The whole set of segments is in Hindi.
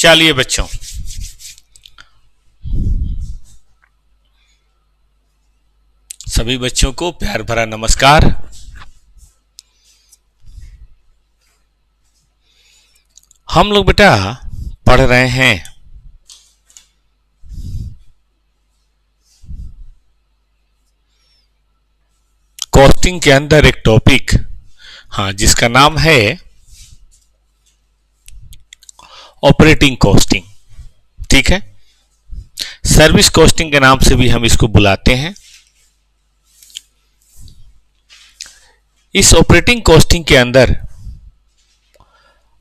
चलिए बच्चों, सभी बच्चों को प्यार भरा नमस्कार। हम लोग बेटा पढ़ रहे हैं कॉस्टिंग के अंदर एक टॉपिक, जिसका नाम है ऑपरेटिंग कॉस्टिंग। ठीक है, सर्विस कॉस्टिंग के नाम से भी हम इसको बुलाते हैं। इस ऑपरेटिंग कॉस्टिंग के अंदर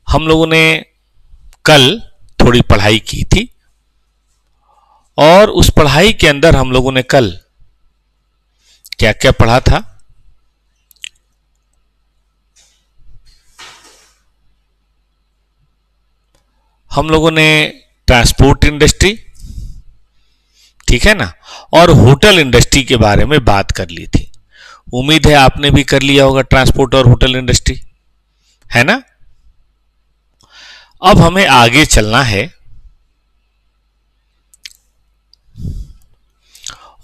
हम लोगों ने कल थोड़ी पढ़ाई की थी और उस पढ़ाई के अंदर हम लोगों ने कल क्या क्या पढ़ा था। हम लोगों ने ट्रांसपोर्ट इंडस्ट्री, ठीक है ना, और होटल इंडस्ट्री के बारे में बात कर ली थी। उम्मीद है आपने भी कर लिया होगा ट्रांसपोर्ट और होटल इंडस्ट्री, है ना। अब हमें आगे चलना है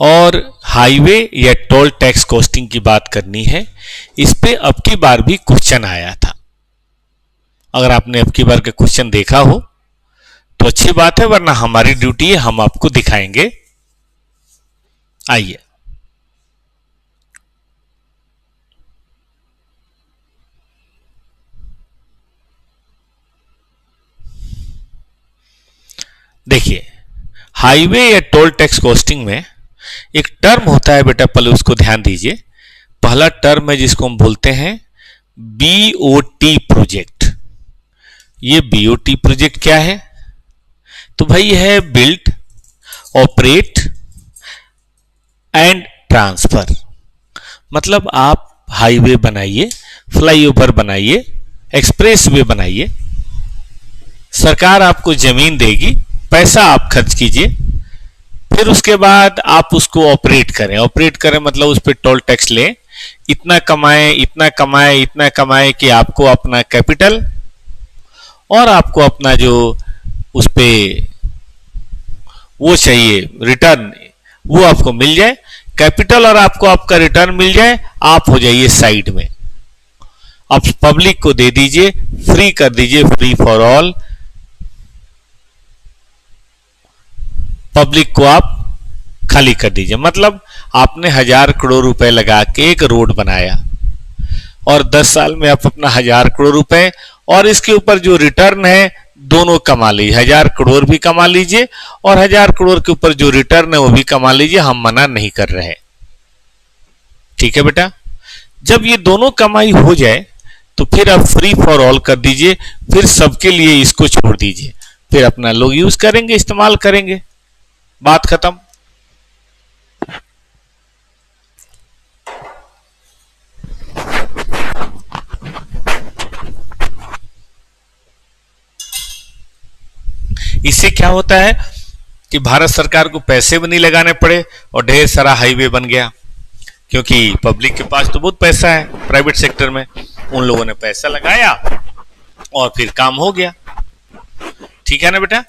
और हाईवे या टोल टैक्स कॉस्टिंग की बात करनी है। इस पे अब की बार भी क्वेश्चन आया था। अगर आपने अब की बार का क्वेश्चन देखा हो तो अच्छी बात है, वरना हमारी ड्यूटी है, हम आपको दिखाएंगे। आइए, देखिए, हाईवे या टोल टैक्स कॉस्टिंग में एक टर्म होता है बेटा, पहले उसको ध्यान दीजिए। पहला टर्म है जिसको हम बोलते हैं बीओटी प्रोजेक्ट। ये बीओटी प्रोजेक्ट क्या है? तो भाई यह है बिल्ड, ऑपरेट एंड ट्रांसफर। मतलब आप हाईवे बनाइए, फ्लाईओवर बनाइए, एक्सप्रेस वे बनाइए, सरकार आपको जमीन देगी, पैसा आप खर्च कीजिए, फिर उसके बाद आप उसको ऑपरेट करें। ऑपरेट करें मतलब उस पर टोल टैक्स लें, इतना कमाएं, इतना कमाएं, इतना कमाएं कि आपको अपना कैपिटल और आपको अपना जो उस पे वो चाहिए रिटर्न, वो आपको मिल जाए। कैपिटल और आपको आपका रिटर्न मिल जाए, आप हो जाइए साइड में। आप पब्लिक को दे दीजिए, फ्री कर दीजिए, फ्री फॉर ऑल। पब्लिक को आप खाली कर दीजिए। मतलब आपने 1000 करोड़ रुपए लगा के एक रोड बनाया और 10 साल में आप अपना 1000 करोड़ रुपए और इसके ऊपर जो रिटर्न है दोनों कमा लीजिए। 1000 करोड़ भी कमा लीजिए और 1000 करोड़ के ऊपर जो रिटर्न है वो भी कमा लीजिए। हम मना नहीं कर रहे, ठीक है बेटा। जब ये दोनों कमाई हो जाए तो फिर आप फ्री फॉर ऑल कर दीजिए, फिर सबके लिए इसको छोड़ दीजिए, फिर अपना लोग यूज करेंगे, इस्तेमाल करेंगे, बात खत्म। इससे क्या होता है कि भारत सरकार को पैसे भी नहीं लगाने पड़े और ढेर सारा हाईवे बन गया, क्योंकि पब्लिक के पास तो बहुत पैसा है। प्राइवेट सेक्टर में उन लोगों ने पैसा लगाया और फिर काम हो गया, ठीक है ना बेटा।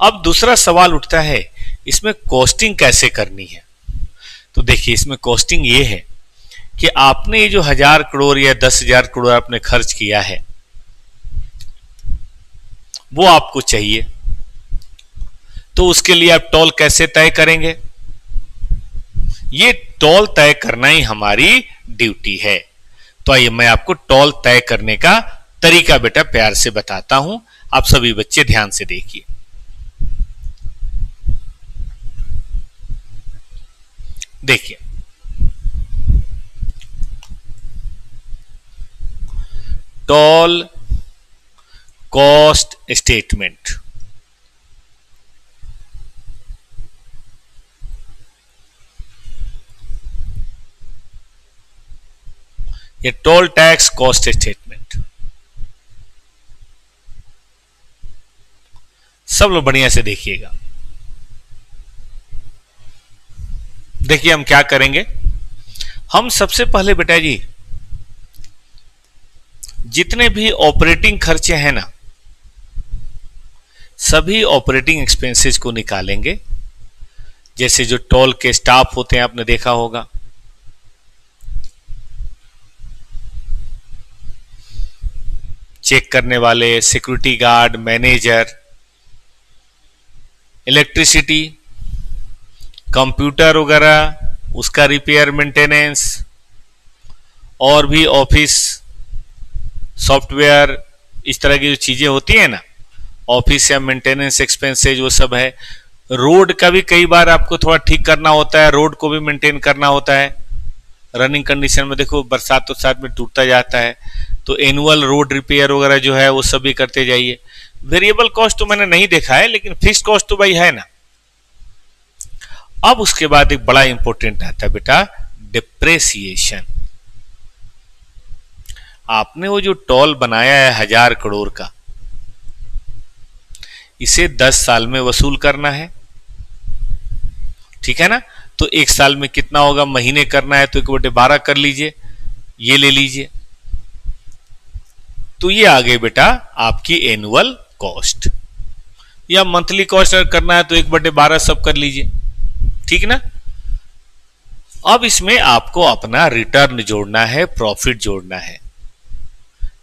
अब दूसरा सवाल उठता है, इसमें कॉस्टिंग कैसे करनी है? तो देखिए, इसमें कॉस्टिंग ये है कि आपने ये जो 1000 करोड़ या 10,000 करोड़ आपने खर्च किया है वो आपको चाहिए, तो उसके लिए आप टोल कैसे तय करेंगे? ये टोल तय करना ही हमारी ड्यूटी है। तो आइए मैं आपको टोल तय करने का तरीका बेटा प्यार से बताता हूं। आप सभी बच्चे ध्यान से देखिए। देखिए, टोल कॉस्ट स्टेटमेंट। ये टोल टैक्स कॉस्ट स्टेटमेंट सब लोग बढ़िया से देखिएगा। देखिए हम क्या करेंगे। हम सबसे पहले बेटा जी जितने भी ऑपरेटिंग खर्चे हैं ना, सभी ऑपरेटिंग एक्सपेंसेस को निकालेंगे। जैसे जो टोल के स्टाफ होते हैं, आपने देखा होगा, चेक करने वाले, security guard, manager, electricity, computer वगैरह, उसका रिपेयर, मेंटेनेंस, और भी ऑफिस सॉफ्टवेयर, इस तरह की जो चीजें होती है ना, ऑफिस या मेंटेनेंस एक्सपेंसेज, वो सब है। रोड का भी कई बार आपको थोड़ा ठीक करना होता है, रोड को भी मेंटेन करना होता है। रनिंग कंडीशन में देखो बरसात तो साथ में टूटता जाता है, तो एनुअल रोड रिपेयर वगैरह जो है वो सब भी करते जाइए। वेरिएबल कॉस्ट तो मैंने नहीं देखा है, लेकिन फिक्स कॉस्ट तो भाई है ना। अब उसके बाद एक बड़ा इंपॉर्टेंट आता है बेटा, डिप्रेसिएशन। आपने वो जो टोल बनाया है 1000 करोड़ का, इसे 10 साल में वसूल करना है, ठीक है ना। तो एक साल में कितना होगा, महीने करना है तो 1/12 कर लीजिए, ये ले लीजिए। तो ये आ गई बेटा आपकी एनुअल कॉस्ट, या मंथली कॉस्ट अगर करना है तो 1/12 सब कर लीजिए, ठीक ना। अब इसमें आपको अपना रिटर्न जोड़ना है, प्रॉफिट जोड़ना है,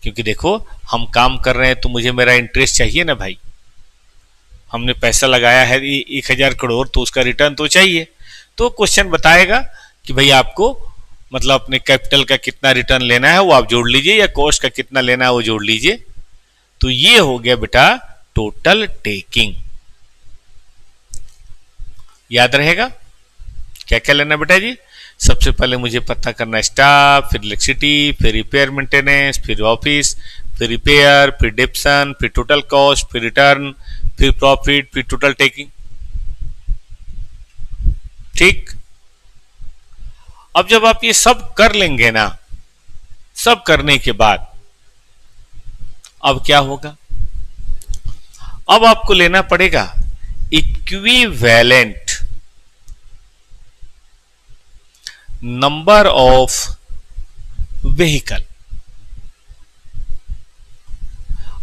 क्योंकि देखो हम काम कर रहे हैं तो मुझे मेरा इंटरेस्ट चाहिए ना भाई। हमने पैसा लगाया है 1000 करोड़, तो उसका रिटर्न तो चाहिए। तो क्वेश्चन बताएगा कि भाई आपको मतलब अपने कैपिटल का कितना रिटर्न लेना है वो आप जोड़ लीजिए, या कॉस्ट का कितना लेना है वो जोड़ लीजिए। तो ये हो गया बेटा टोटल टेकिंग। याद रहेगा क्या क्या लेना बेटा जी। सबसे पहले मुझे पता करना स्टाफ, फिर इलेक्ट्रिसिटी, फिर रिपेयर मेंटेनेंस, फिर ऑफिस, फिर रिपेयर, फिर डिप्शन, फिर टोटल कॉस्ट, फिर रिटर्न, फिर प्रॉफिट, फिर टोटल टेकिंग। ठीक। अब जब आप ये सब कर लेंगे ना, सब करने के बाद अब क्या होगा, अब आपको लेना पड़ेगा इक्विवेलेंट नंबर ऑफ व्हीकल।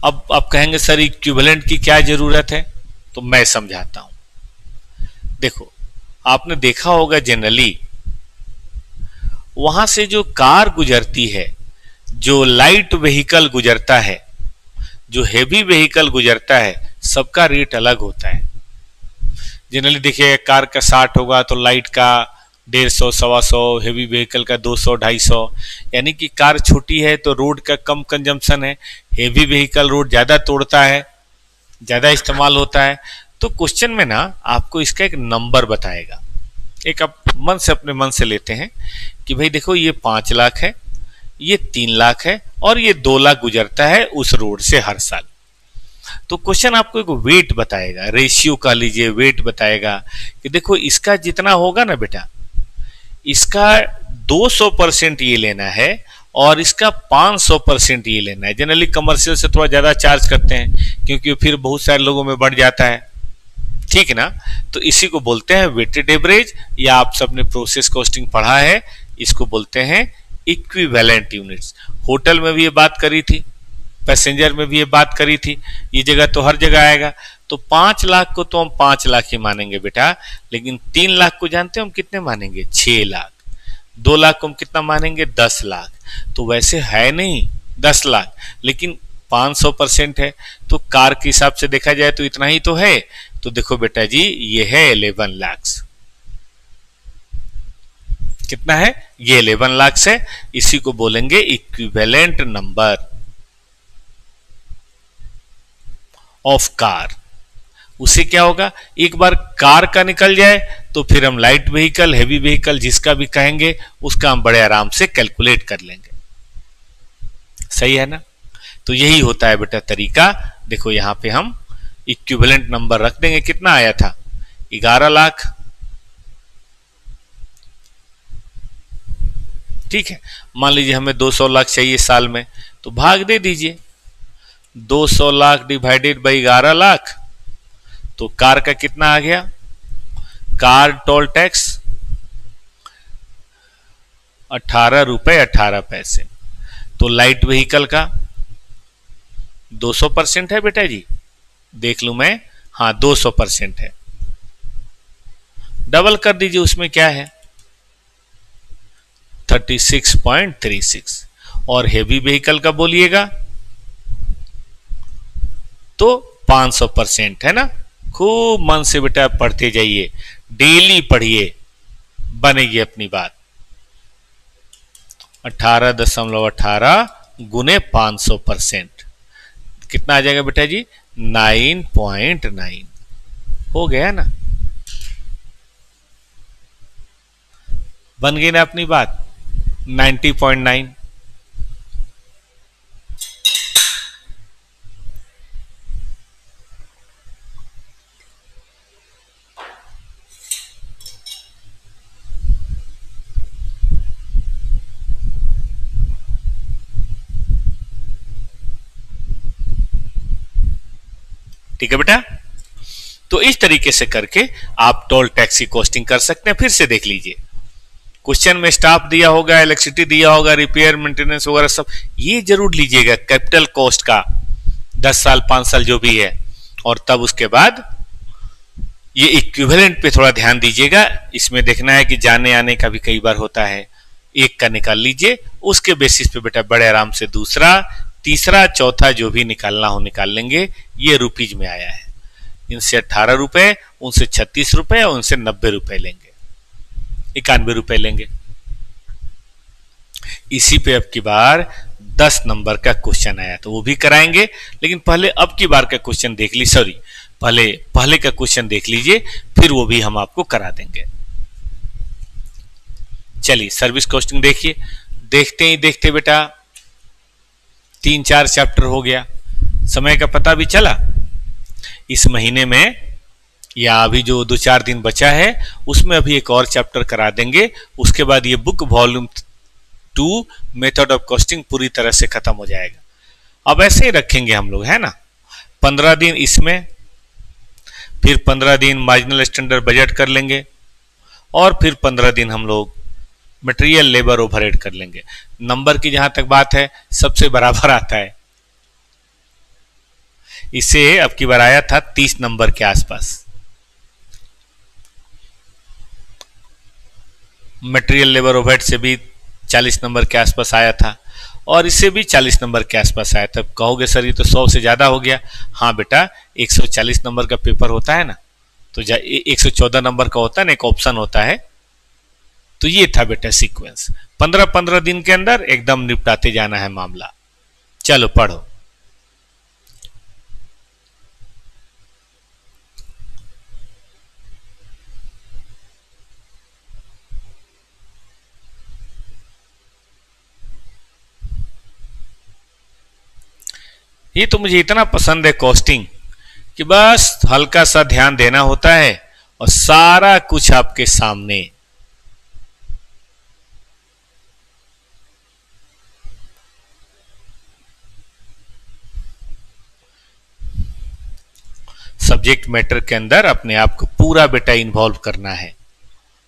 अब आप कहेंगे सर इक्विवेलेंट की क्या जरूरत है, तो मैं समझाता हूं। देखो आपने देखा होगा जनरली वहां से जो कार गुजरती है, जो लाइट व्हीकल गुजरता है, जो हेवी व्हीकल गुजरता है, सबका रेट अलग होता है। जनरली देखिए कार का 60 होगा तो लाइट का 150, 125, हेवी व्हीकल का 200, 250। यानी कि कार छोटी है तो रोड का कम कंजम्पशन है, हेवी व्हीकल रोड ज्यादा तोड़ता है, ज्यादा इस्तेमाल होता है। तो क्वेश्चन में ना आपको इसका एक नंबर बताएगा, एक आप मन से अपने मन से लेते हैं कि भाई देखो ये 5 लाख है, ये 3 लाख है, और ये 2 लाख गुजरता है उस रोड से हर साल। तो क्वेश्चन आपको एक वेट बताएगा, रेशियो कह लीजिए, वेट बताएगा कि देखो इसका जितना होगा ना बेटा, इसका 200% ये लेना है और इसका 500% ये लेना है। जनरली कमर्शियल से थोड़ा ज्यादा चार्ज करते हैं क्योंकि फिर बहुत सारे लोगों में बढ़ जाता है, ठीक है ना। तो इसी को बोलते हैं वेटेड एवरेज, या आप सबने प्रोसेस कॉस्टिंग पढ़ा है, इसको बोलते हैं इक्विवेलेंट यूनिट्स। होटल में भी ये बात करी थी, पैसेंजर में भी ये बात करी थी, ये जगह तो हर जगह आएगा। तो 5 लाख को तो हम 5 लाख ही मानेंगे बेटा, लेकिन 3 लाख को जानते हैं हम कितने मानेंगे, 6 लाख। 2 लाख को हम कितना मानेंगे, 10 लाख। तो वैसे है नहीं 10 लाख, लेकिन 500% है, तो कार के हिसाब से देखा जाए तो इतना ही तो है। तो देखो बेटा जी ये है 11 लाख। कितना है, ये 11 लाख है। इसी को बोलेंगे इक्विवेलेंट नंबर ऑफ कार। उससे क्या होगा, एक बार कार का निकल जाए तो फिर हम लाइट व्हीकल, हेवी व्हीकल जिसका भी कहेंगे उसका हम बड़े आराम से कैलकुलेट कर लेंगे। सही है ना। तो यही होता है बेटा तरीका। देखो यहां पे हम इक्विवेलेंट नंबर रख देंगे। कितना आया था, 11 लाख, ठीक है। मान लीजिए हमें 200 लाख चाहिए साल में, तो भाग दे दीजिए 200 लाख डिवाइडेड बाई 11 लाख। तो कार का कितना आ गया, कार टोल टैक्स 18 रुपए 18 पैसे। तो लाइट व्हीकल का 200% है बेटा जी, देख लूं मैं हाँ 200% है, डबल कर दीजिए, उसमें क्या है 36.36। और हेवी व्हीकल का बोलिएगा तो 500% है ना। खूब मन से बेटा पढ़ते जाइए, डेली पढ़िए, बनेगी अपनी बात। 18.18 गुने 500%, कितना आ जाएगा बेटा जी 9.9। हो गया ना, बन गई ना अपनी बात 90.9। ठीक है बेटा, तो इस तरीके से करके आप टोल टैक्स की कॉस्टिंग कर सकते हैं। फिर से देख लीजिए, क्वेश्चन में स्टाफ दिया होगा, इलेक्ट्रिसिटी दिया होगा, रिपेयर मेंटेनेंस वगैरह सब, ये जरूर लीजिएगा कैपिटल कॉस्ट का 10 साल 5 साल जो भी है। और तब उसके बाद ये इक्विवेलेंट पे थोड़ा ध्यान दीजिएगा, इसमें देखना है कि जाने आने का भी कई बार होता है, एक का निकाल लीजिए, उसके बेसिस पे बेटा बड़े आराम से दूसरा तीसरा चौथा जो भी निकालना हो निकाल लेंगे। ये रुपीज में आया है, इनसे 18 रुपए, उनसे 36 रुपए और उनसे 90 रुपए लेंगे, 91 रुपए लेंगे। इसी पे अब की बार 10 नंबर का क्वेश्चन आया तो वो भी कराएंगे, लेकिन पहले अब की बार का क्वेश्चन देख ली, सॉरी पहले का क्वेश्चन देख लीजिए, फिर वो भी हम आपको करा देंगे। चलिए सर्विस कॉस्टिंग देखिए, देखते ही देखते बेटा 3-4 चैप्टर हो गया, समय का पता भी चला। इस महीने में या अभी जो 2-4 दिन बचा है उसमें अभी एक और चैप्टर करा देंगे, उसके बाद ये book volume 2 method of costing पूरी तरह से खत्म हो जाएगा। अब ऐसे ही रखेंगे हम लोग, है ना, 15 दिन इसमें, फिर 15 दिन मार्जिनल स्टैंडर्ड बजट कर लेंगे, और फिर 15 दिन हम लोग मटेरियल लेबर ओवरहेड कर लेंगे। नंबर की जहां तक बात है सबसे बराबर आता है, इसे अब की बार आया था 30 नंबर के आसपास, मटेरियल लेबर ओवरहेड से भी 40 नंबर के आसपास आया था, और इससे भी 40 नंबर के आसपास आया था। कहोगे सर ये तो 100 से ज्यादा हो गया। हाँ बेटा, 140 नंबर का पेपर होता है ना, तो 114 नंबर का होता है ना, एक ऑप्शन होता है। तो ये था बेटा सीक्वेंस, 15-15 दिन के अंदर एकदम निपटाते जाना है मामला। चलो पढ़ो। ये तो मुझे इतना पसंद है कॉस्टिंग कि बस हल्का सा ध्यान देना होता है और सारा कुछ आपके सामने। सब्जेक्ट मैटर के अंदर अपने आप को पूरा बेटा इन्वॉल्व करना है,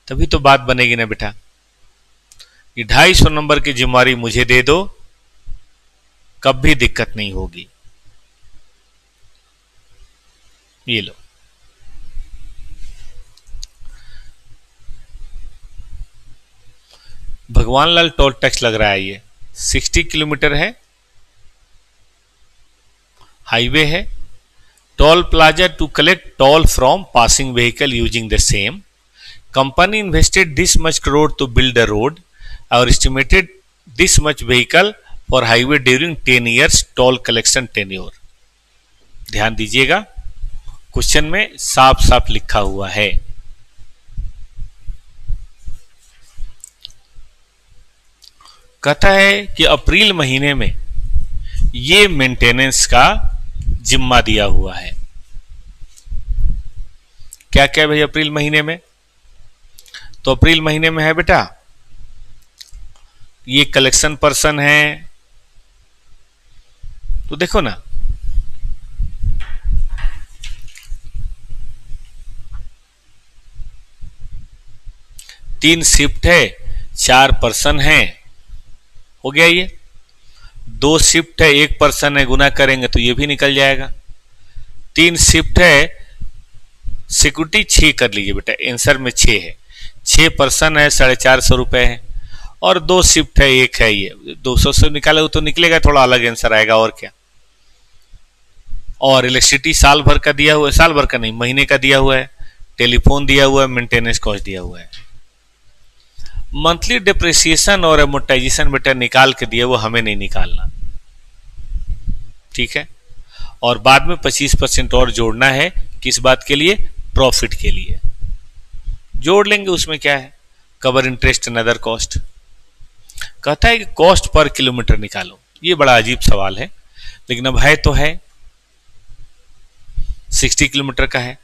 तभी तो बात बनेगी ना बेटा। ये 250 नंबर की जिम्मेवारी मुझे दे दो, कभी दिक्कत नहीं होगी। ये लो, भगवान लाल टोल टैक्स लग रहा है, ये 60 किलोमीटर है, हाईवे है। Toll plaza to collect toll from passing vehicle using the same company invested this much crore to build a road और estimated this much vehicle for highway during 10 years toll collection tenure. ध्यान दीजिएगा, क्वेश्चन में साफ साफ लिखा हुआ है। कहता है कि अप्रैल महीने में ये मेंटेनेंस का जिम्मा दिया हुआ है। क्या क्या भाई अप्रैल महीने में? तो अप्रैल महीने में है बेटा, ये कलेक्शन पर्सन है। तो देखो ना, तीन शिफ्ट है, 4 पर्सन है, हो गया ये। 2 शिफ्ट है, 1 पर्सन है, गुना करेंगे तो ये भी निकल जाएगा। 3 शिफ्ट है, सिक्योरिटी 6 कर लीजिए बेटा, आंसर में 6 है, 6 पर्सन है, 450 है, और 2 शिफ्ट है, एक है, ये 200 से निकाले तो निकलेगा, थोड़ा अलग आंसर आएगा और क्या। और इलेक्ट्रिसिटी साल भर का दिया हुआ है, साल भर का नहीं, महीने का दिया हुआ है, टेलीफोन दिया हुआ है, मेंटेनेंस कॉस्ट दिया हुआ है। मंथली डिप्रिसिएशन और एमोर्टाइजेशन बेटा निकाल के दिया, वो हमें नहीं निकालना, ठीक है। और बाद में 25% और जोड़ना है, किस बात के लिए, प्रॉफिट के लिए जोड़ लेंगे। उसमें क्या है, cover interest and other cost. कहता है कि कॉस्ट पर किलोमीटर निकालो, ये बड़ा अजीब सवाल है, लेकिन अब है तो है, 60 किलोमीटर का है।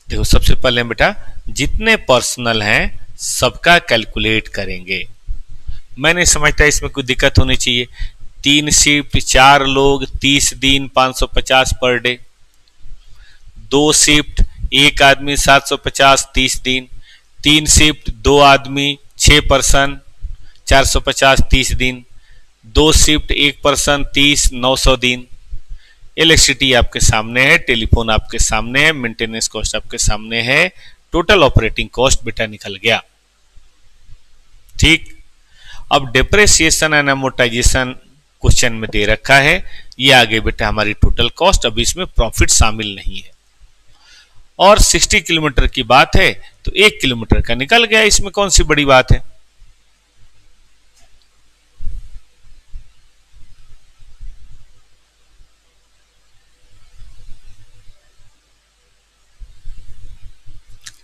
देखो सबसे पहले बेटा जितने पर्सनल हैं सबका कैलकुलेट करेंगे। मैं नहीं समझता इसमें कोई दिक्कत होनी चाहिए। 3 शिफ्ट 4 लोग 30 दिन 550 पर डे, 2 शिफ्ट 1 आदमी 750 30 दिन, 3 शिफ्ट 2 आदमी 6 पर्सन 450 30 दिन, 2 शिफ्ट 1 पर्सन 30 900 दिन। इलेक्ट्रिसिटी आपके सामने है, टेलीफोन आपके सामने है, मेंटेनेंस कॉस्ट आपके सामने है, टोटल ऑपरेटिंग कॉस्ट बेटा निकल गया, ठीक। अब डिप्रेसिएशन एंड अमोर्टाइजेशन क्वेश्चन में दे रखा है, ये आगे बेटा हमारी टोटल कॉस्ट, अब इसमें प्रॉफिट शामिल नहीं है। और 60 किलोमीटर की बात है तो 1 किलोमीटर का निकल गया, इसमें कौन सी बड़ी बात है।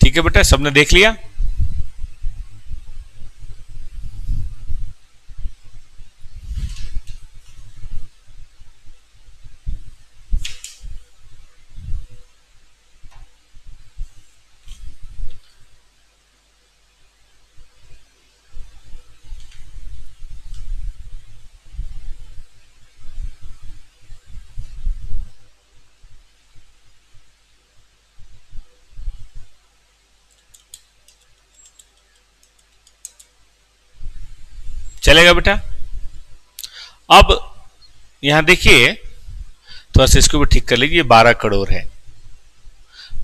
ठीक है बेटा, सबने देख लिया। चलेगा बेटा। अब यहां देखिए, थोड़ा सा इसको भी ठीक कर लीजिए, 12 करोड़ है,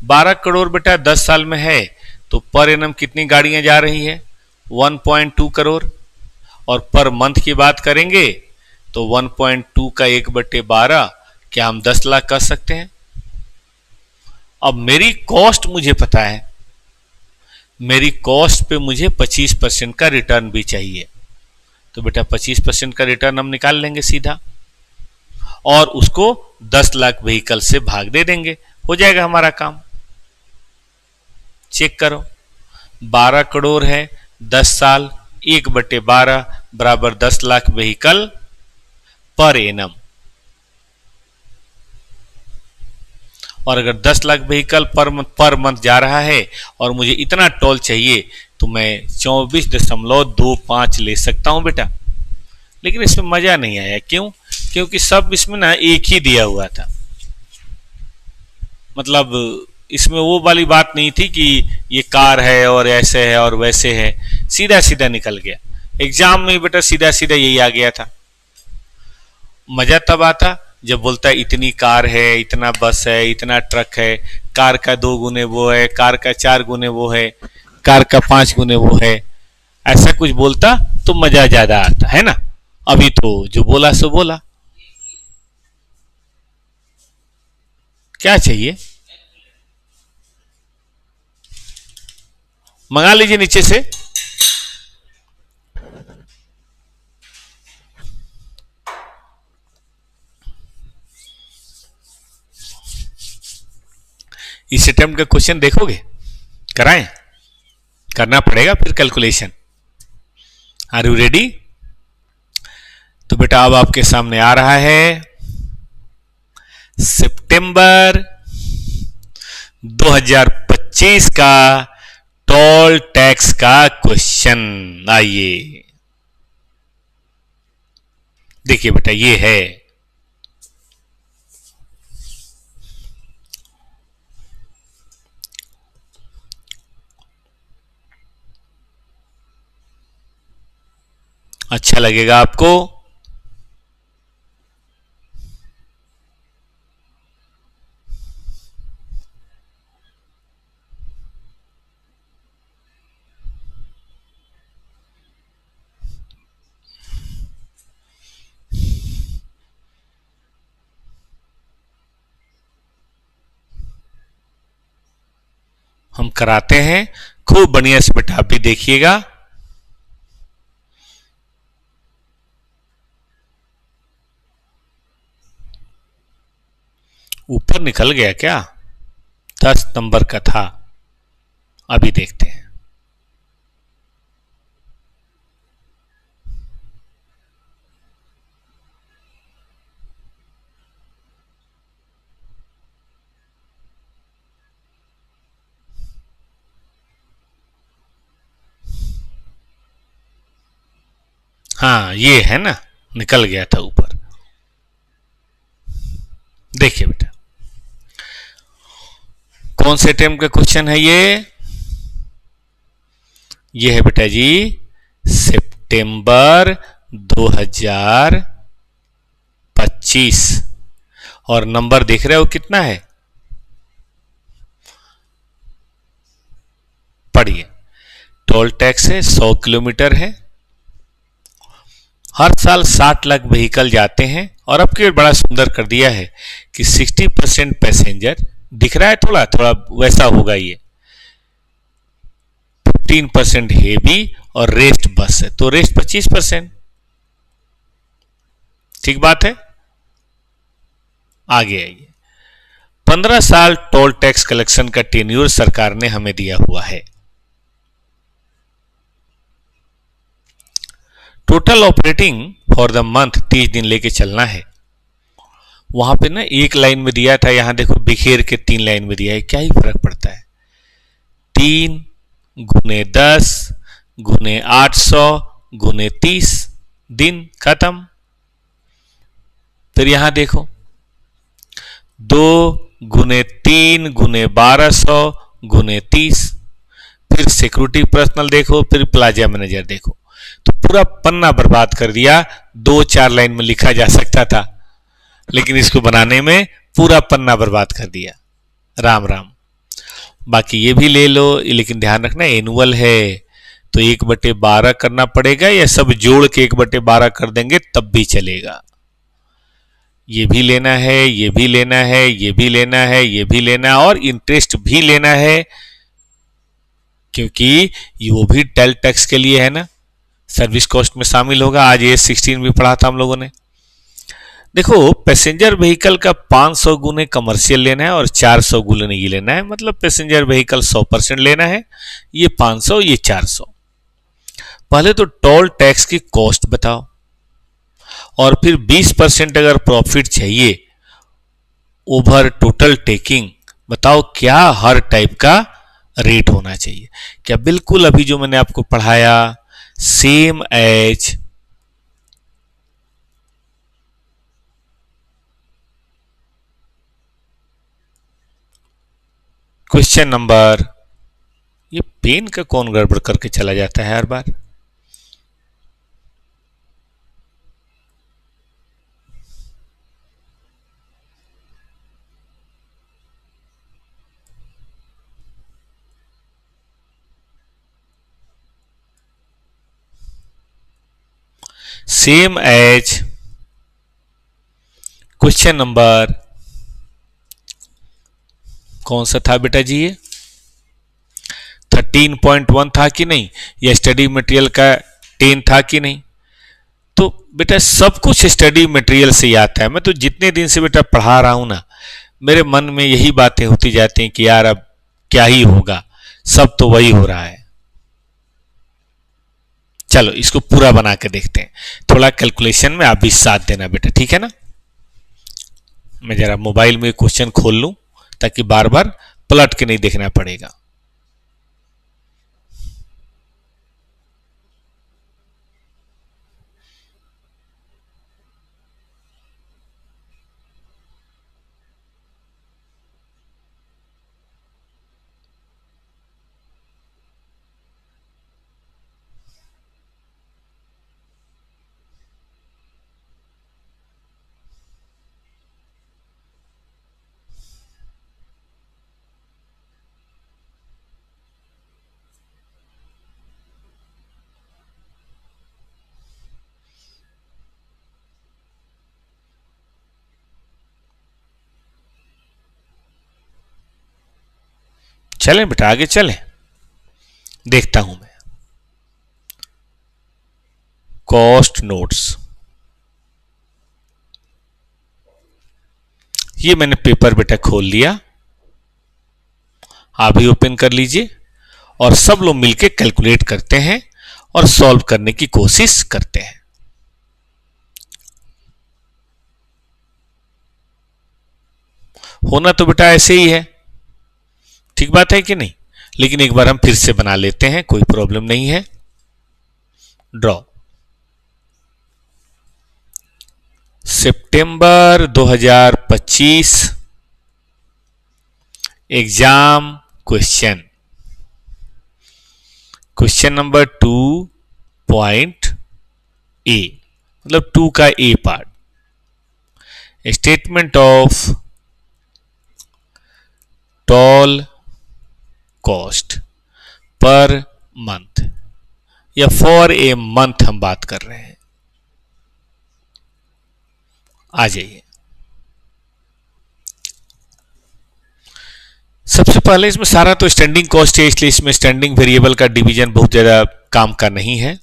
12 करोड़ बेटा 10 साल में है तो पर एनम कितनी गाड़ियां जा रही है, 1.2 करोड़। और पर मंथ की बात करेंगे तो 1.2 का 1/12, क्या हम 10 लाख कर सकते हैं। अब मेरी कॉस्ट मुझे पता है, मेरी कॉस्ट पे मुझे 25% का रिटर्न भी चाहिए, तो बेटा 25% का रिटर्न हम निकाल लेंगे सीधा, और उसको 10 लाख व्हीकल से भाग दे देंगे, हो जाएगा हमारा काम। चेक करो, 12 करोड़ है, 10 साल, 1/12 बराबर 10 लाख व्हीकल पर एनम। और अगर 10 लाख व्हीकल पर मंथ जा रहा है और मुझे इतना टोल चाहिए तो मैं 24.25 ले सकता हूं बेटा। लेकिन इसमें मजा नहीं आया, क्यों, क्योंकि सब इसमें ना एक ही दिया हुआ था, मतलब इसमें वो वाली बात नहीं थी कि ये कार है और ऐसे है और वैसे है, सीधा सीधा निकल गया। एग्जाम में बेटा सीधा सीधा यही आ गया था। मजा तब आता जब बोलता है इतनी कार है, इतना बस है, इतना ट्रक है, कार का 2 गुने वो है, कार का 4 गुने वो है, कार का 5 गुने वो है, ऐसा कुछ बोलता तो मजा ज्यादा आता है ना। अभी तो जो बोला सो बोला। क्या चाहिए, मंगा लीजिए नीचे से। इस अटेम्प्ट का क्वेश्चन देखोगे, कराएं, करना पड़ेगा फिर कैलकुलेशन। Are you ready. तो बेटा अब आपके सामने आ रहा है सितंबर 2025 का टोल टैक्स का क्वेश्चन। आइए देखिए बेटा, ये है, अच्छा लगेगा आपको। कराते हैं, खूब बढ़िया से बेटा आप भी देखिएगा। ऊपर निकल गया क्या? 10 नंबर का था, अभी देखते हैं। हाँ ये है ना, निकल गया था ऊपर। देखिए बेटा कौन से टर्म का क्वेश्चन है ये है बेटा जी सितंबर 2025, और नंबर देख रहे हो कितना है, पढ़िए। टोल टैक्स है 100 किलोमीटर है, हर साल 60 लाख व्हीकल जाते हैं, और अब के बड़ा सुंदर कर दिया है कि 60% पैसेंजर, दिख रहा है थोड़ा थोड़ा वैसा होगा ये, 15% हेवी और रेस्ट बस है, तो रेस्ट 25%। ठीक बात है। आगे आइए, 15 साल टोल टैक्स कलेक्शन का टेन्योर सरकार ने हमें दिया हुआ है। Total operating for the month 30 दिन लेके चलना है। वहां पे ना एक लाइन में दिया था, यहां देखो बिखेर के 3 लाइन में दिया है, क्या ही फर्क पड़ता है। 3 गुने 10 गुने 800 गुने 30 दिन खत्म। फिर यहां देखो 2 गुने 3 गुने 1200 गुने 30, फिर सिक्योरिटी पर्सनल देखो, फिर प्लाजा मैनेजर देखो, तो पूरा पन्ना बर्बाद कर दिया। 2-4 लाइन में लिखा जा सकता था, लेकिन इसको बनाने में पूरा पन्ना बर्बाद कर दिया। राम राम। बाकी ये भी ले लो, लेकिन ध्यान रखना एनुअल है तो 1/12 करना पड़ेगा, या सब जोड़ के 1/12 कर देंगे तब भी चलेगा। ये भी लेना है, ये भी लेना है, ये भी लेना है, ये भी लेना है, और इंटरेस्ट भी लेना है, क्योंकि वो भी टेल टैक्स के लिए है ना, सर्विस कॉस्ट में शामिल होगा। आज ये 16 भी पढ़ा था हम लोगों ने। देखो पैसेंजर व्हीकल का 500 गुने कमर्शियल लेना है और 400 गुने ये लेना है, मतलब पैसेंजर व्हीकल 100% लेना है, ये 500 ये 400। पहले तो टोल टैक्स की कॉस्ट बताओ, और फिर 20% अगर प्रॉफिट चाहिए ओवर टोटल टेकिंग, बताओ क्या हर टाइप का रेट होना चाहिए। क्या बिल्कुल अभी जो मैंने आपको पढ़ाया सेम एज क्वेश्चन नंबर, ये पेन का कौन गड़बड़ करके चला जाता है हर बार। सेम एज क्वेश्चन नंबर कौन सा था बेटा जी, ये 13.1 था कि नहीं, या स्टडी मटेरियल का 10 था कि नहीं। तो बेटा सब कुछ स्टडी मटेरियल से ही आता है। मैं तो जितने दिन से बेटा पढ़ा रहा हूं ना, मेरे मन में यही बातें होती जाती हैं कि यार अब क्या ही होगा, सब तो वही हो रहा है। चलो इसको पूरा बना के देखते हैं, थोड़ा कैलकुलेशन में आप भी साथ देना बेटा, ठीक है ना। मैं जरा मोबाइल में क्वेश्चन खोल लूं ताकि बार बार पलट के नहीं देखना पड़ेगा। चलें बेटा, आगे चलें। देखता हूं मैं कॉस्ट नोट्स। ये मैंने पेपर बेटा खोल लिया, आप भी ओपन कर लीजिए और सब लोग मिलके कैलकुलेट करते हैं और सॉल्व करने की कोशिश करते हैं। होना तो बेटा ऐसे ही है, ठीक बात है कि नहीं? लेकिन एक बार हम फिर से बना लेते हैं, कोई प्रॉब्लम नहीं है। ड्रॉ। सितंबर 2025 exam question, question number 2.A, मतलब 2 का A part. Statement of toll cost per month या फॉर ए मंथ हम बात कर रहे हैं। आ जाइए। सबसे पहले इसमें सारा तो स्टैंडिंग कॉस्ट है, इसलिए इसमें स्टैंडिंग वेरिएबल का डिवीजन बहुत ज्यादा काम का नहीं है।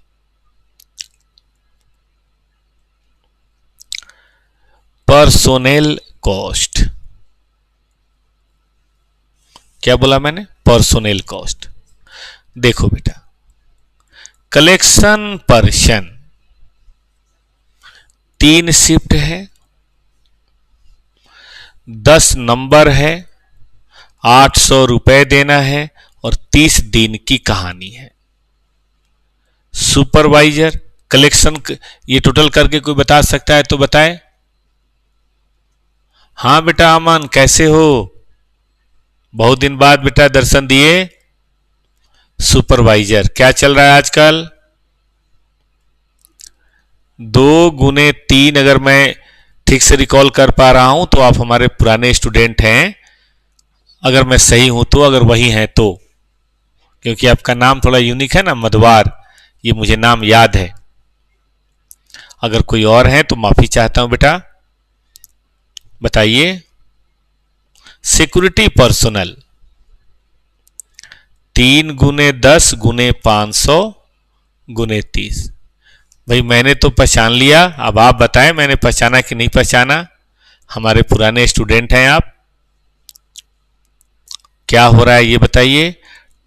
पर्सोनेल कॉस्ट, क्या बोला मैंने? Personnel cost. देखो बेटा, कलेक्शन पर्सन 3 शिफ्ट है, 10 नंबर है, 800 रुपए देना है और 30 दिन की कहानी है। सुपरवाइजर कलेक्शन ये टोटल करके कोई बता सकता है तो बताए। हाँ बेटा अमन, कैसे हो? बहुत दिन बाद बेटा दर्शन दिए। सुपरवाइजर क्या चल रहा है आजकल? 2 गुने 3, अगर मैं ठीक से रिकॉल कर पा रहा हूं तो आप हमारे पुराने स्टूडेंट हैं, अगर मैं सही हूं तो, अगर वही हैं तो, क्योंकि आपका नाम थोड़ा यूनिक है ना, मधवार, ये मुझे नाम याद है। अगर कोई और है तो माफी चाहता हूं बेटा, बताइए। सिक्योरिटी पर्सनल 3 गुने 10 गुने 500 गुने 30। भाई मैंने तो पहचान लिया, अब आप बताएं मैंने पहचाना कि नहीं पहचाना? हमारे पुराने स्टूडेंट हैं आप। क्या हो रहा है ये बताइए।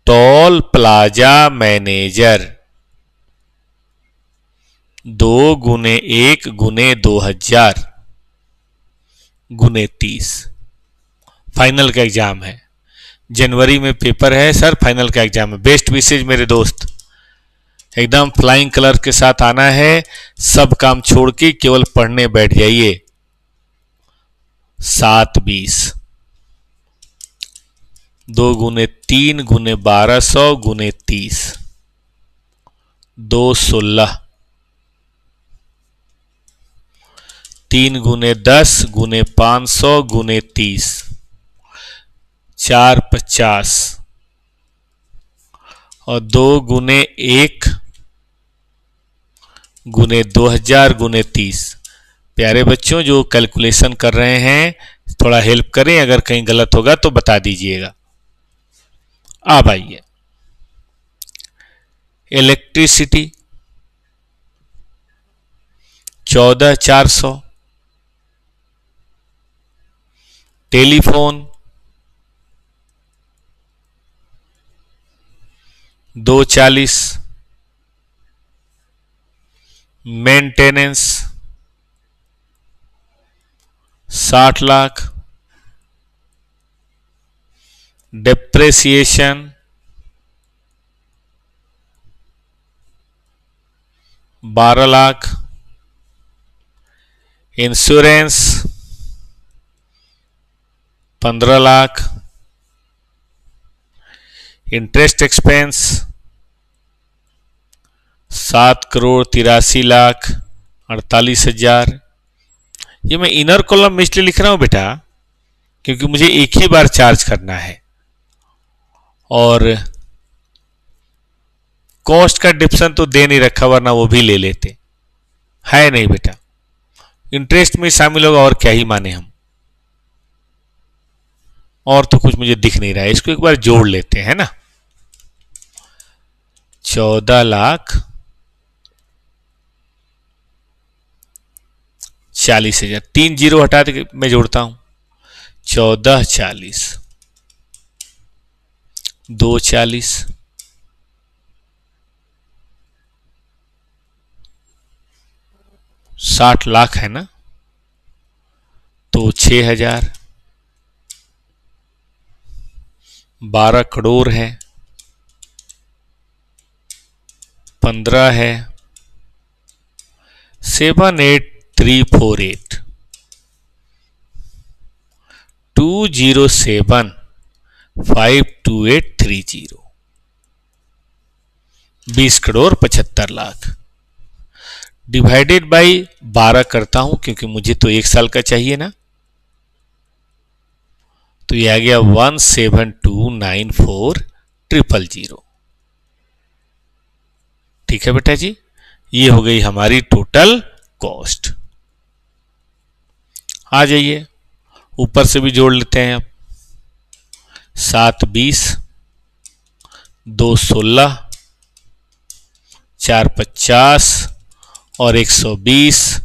टोल प्लाजा मैनेजर 2 गुने 1 गुने 2000 गुने 30। फाइनल का एग्जाम है, जनवरी में पेपर है सर, फाइनल का एग्जाम है। बेस्ट विशेज मेरे दोस्त, एकदम फ्लाइंग कलर के साथ आना है, सब काम छोड़ के केवल पढ़ने बैठ जाइए। 720 2 गुने 3 गुने 1200 गुने 30 216 3 गुने 10 गुने 500 गुने 30 450 और 2 गुने 1 गुने 2000 गुने 30। प्यारे बच्चों जो कैलकुलेशन कर रहे हैं थोड़ा हेल्प करें, अगर कहीं गलत होगा तो बता दीजिएगा। अब आइए, electricity 14400, telephone 240, maintenance 60 lakh, depreciation 12 lakh, insurance 15 lakh, interest expense 7,83,48,000। ये मैं इनर कॉलम में इसलिए लिख रहा हूं बेटा क्योंकि मुझे एक ही बार चार्ज करना है, और कॉस्ट का डिप्शन तो दे नहीं रखा, वरना वो भी ले लेते है नहीं बेटा। इंटरेस्ट में शामिल होगा और क्या ही माने हम। और तो कुछ मुझे दिख नहीं रहा है, इसको एक बार जोड़ लेते हैं ना। 14,40,000, 3 जीरो हटा के मैं जोड़ता हूं। 14,40, 2,40, 60 लाख है ना, तो 6,000, 12 करोड़ है, 15 है, 78348, 207,52830, 20 करोड़ 75 लाख। डिवाइडेड बाई 12 करता हूं क्योंकि मुझे तो 1 साल का चाहिए ना, तो ये आ गया 17294,000। ठीक है बेटा जी, ये हो गई हमारी टोटल कॉस्ट। आ जाइए ऊपर से भी जोड़ लेते हैं अब। 7,20, 2,16, 4,50 और 120,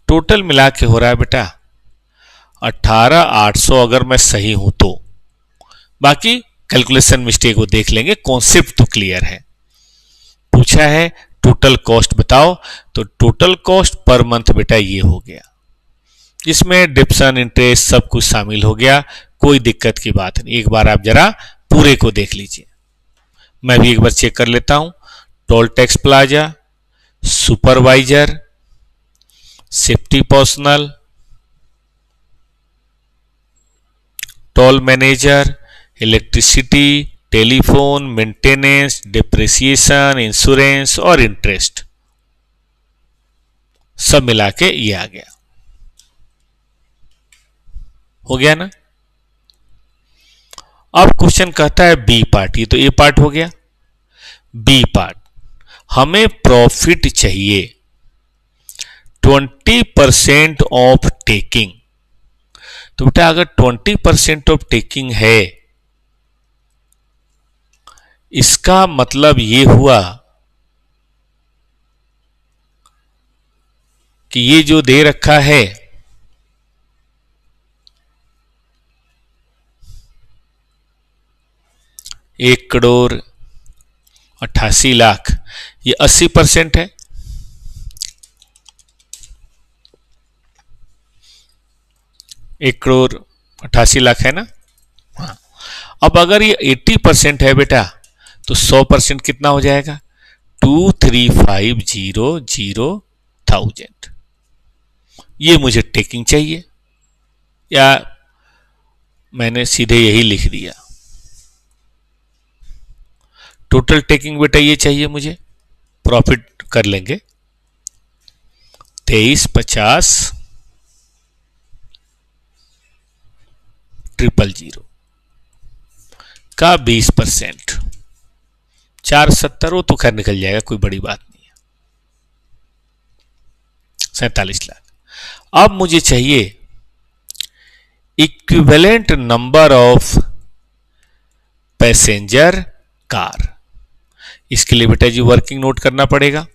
टोटल मिला के हो रहा है बेटा 18,800, अगर मैं सही हूं तो। बाकी कैलकुलेशन मिस्टेक वो देख लेंगे, कॉन्सेप्ट तो क्लियर है। पूछा है टोटल कॉस्ट बताओ, तो टोटल कॉस्ट पर मंथ बेटा ये हो गया, इसमें डिप्शन इंटरेस्ट सब कुछ शामिल हो गया, कोई दिक्कत की बात नहीं। एक बार आप जरा पूरे को देख लीजिए, मैं भी एक बार चेक कर लेता हूं। Toll tax plaza, supervisor, safety personal, toll manager, electricity, telephone, maintenance, depreciation, insurance और इंटरेस्ट, सब मिला के ये आ गया। हो गया ना। अब क्वेश्चन कहता है बी पार्ट, ये तो ए पार्ट हो गया। बी पार्ट, हमें प्रॉफिट चाहिए 20% ऑफ टेकिंग। तो बेटा अगर 20% ऑफ टेकिंग है, इसका मतलब ये हुआ कि ये जो दे रखा है एक करोड़ 88 लाख, ये 80% है। एक करोड़ 88 लाख है ना। हाँ, अब अगर ये 80% है बेटा, तो 100% कितना हो जाएगा? 23,500,000। ये मुझे टेकिंग चाहिए, या मैंने सीधे यही लिख दिया, टोटल टेकिंग बेटा ये चाहिए मुझे। प्रॉफिट कर लेंगे 23,50,000 का 20%, 470, वो तो खैर निकल जाएगा, कोई बड़ी बात नहीं है। 47 लाख। अब मुझे चाहिए equivalent number of passenger car. इसके लिए बेटा जी वर्किंग नोट करना पड़ेगा।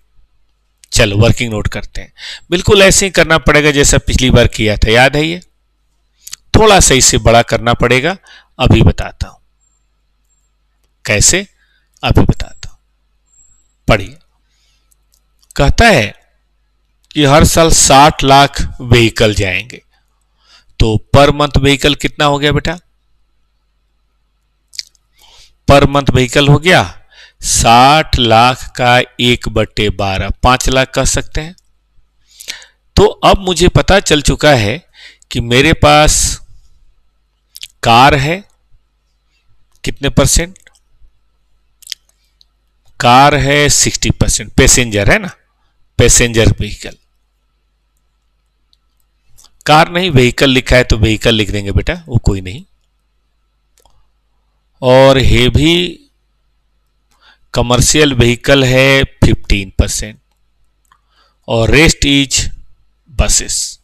चलो वर्किंग नोट करते हैं। बिल्कुल ऐसे ही करना पड़ेगा जैसा पिछली बार किया था, याद है? ये थोड़ा सा इसे बड़ा करना पड़ेगा, अभी बताता हूं कैसे, अभी बताता हूं। पढ़िए, कहता है कि हर साल 60 लाख व्हीकल जाएंगे, तो पर मंथ व्हीकल कितना हो गया बेटा? पर मंथ व्हीकल हो गया 60 लाख का 1/12, 5 लाख कह सकते हैं। तो अब मुझे पता चल चुका है कि मेरे पास कार है कितने परसेंट? कार है 60%, पैसेंजर है ना, पैसेंजर व्हीकल। कार नहीं व्हीकल लिखा है तो व्हीकल लिख देंगे बेटा, वो कोई नहीं। और हेवी कमर्शियल व्हीकल है 15%, और रेस्ट इज बसेस।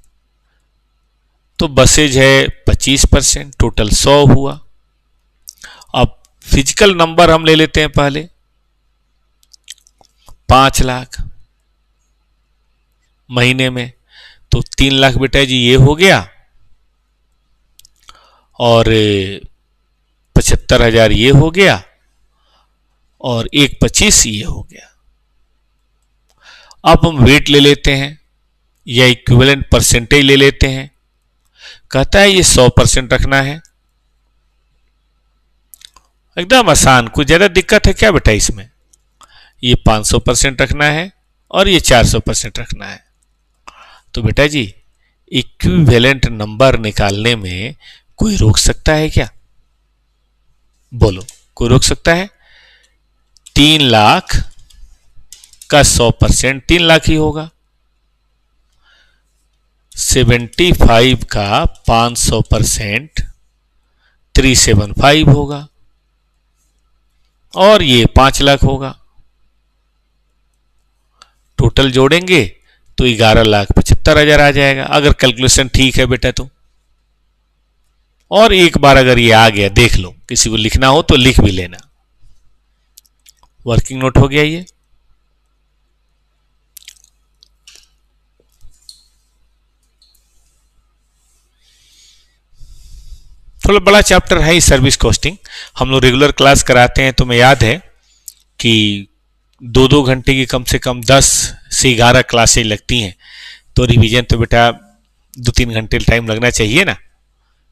तो बसेज है 25%, टोटल 100 हुआ। अब फिजिकल नंबर हम ले लेते हैं पहले, 5 लाख महीने में, तो 3 लाख बेटा जी ये हो गया, और 75,000 ये हो गया, और 1,25 ये हो गया। अब हम वेट ले लेते हैं या इक्विवेलेंट परसेंटेज ले लेते हैं। कहता है ये 100% रखना है। एकदम आसान, कुछ ज्यादा दिक्कत है क्या बेटा इसमें? ये 500% रखना है और ये 400% रखना है। तो बेटा जी इक्विवेलेंट नंबर निकालने में कोई रोक सकता है क्या? बोलो, कोई रोक सकता है? 3 लाख का 100% 3 लाख ही होगा। 75 का 500% 375 होगा, और ये 5 लाख होगा। टोटल जोड़ेंगे तो 11,75,000 आ जाएगा, अगर कैलकुलेशन ठीक है बेटा तो। और एक बार अगर ये आ गया, देख लो, किसी को लिखना हो तो लिख भी लेना। वर्किंग नोट हो गया ये। थोड़ा बड़ा चैप्टर है सर्विस कॉस्टिंग। हम लोग रेगुलर क्लास कराते हैं, तो मैं याद है कि 2-2 घंटे की कम से कम 10 से 11 क्लासें लगती हैं। तो रिवीजन तो बेटा 2-3 घंटे टाइम लगना चाहिए ना,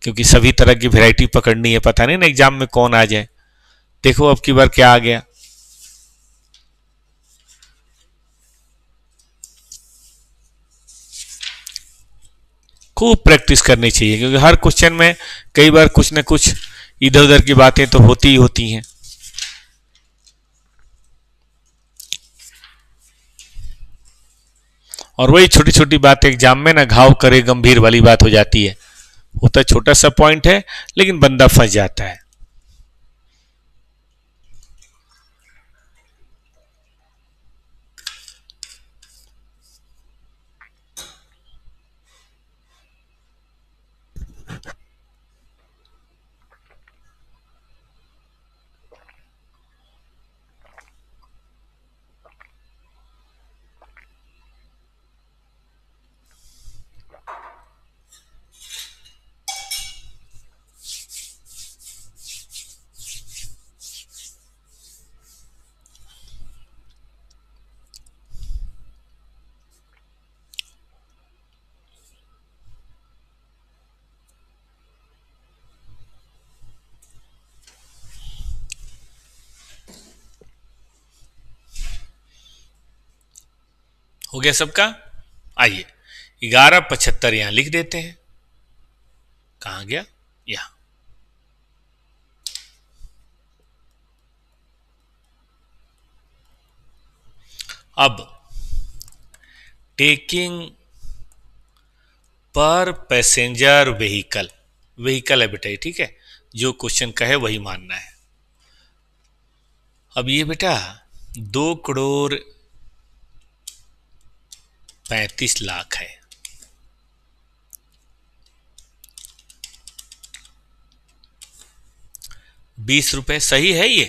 क्योंकि सभी तरह की वैरायटी पकड़नी है। पता नहीं ना एग्जाम में कौन आ जाए। देखो अब की बार क्या आ गया। खूब प्रैक्टिस करनी चाहिए, क्योंकि हर क्वेश्चन में कई बार कुछ न कुछ इधर उधर की बातें तो होती ही होती हैं। और वही छोटी छोटी बात एग्जाम में ना घाव करे गंभीर वाली बात हो जाती है। होता छोटा सा पॉइंट है, लेकिन बंदा फंस जाता है। हो गया सबका? आइए 11,75 यहां लिख देते हैं। कहां गया? यहां। अब टेकिंग पर पैसेंजर व्हीकल, व्हीकल है बेटा, ठीक है, जो क्वेश्चन का है वही मानना है। अब ये बेटा 2,35,00,000 है। ₹20 सही है ये?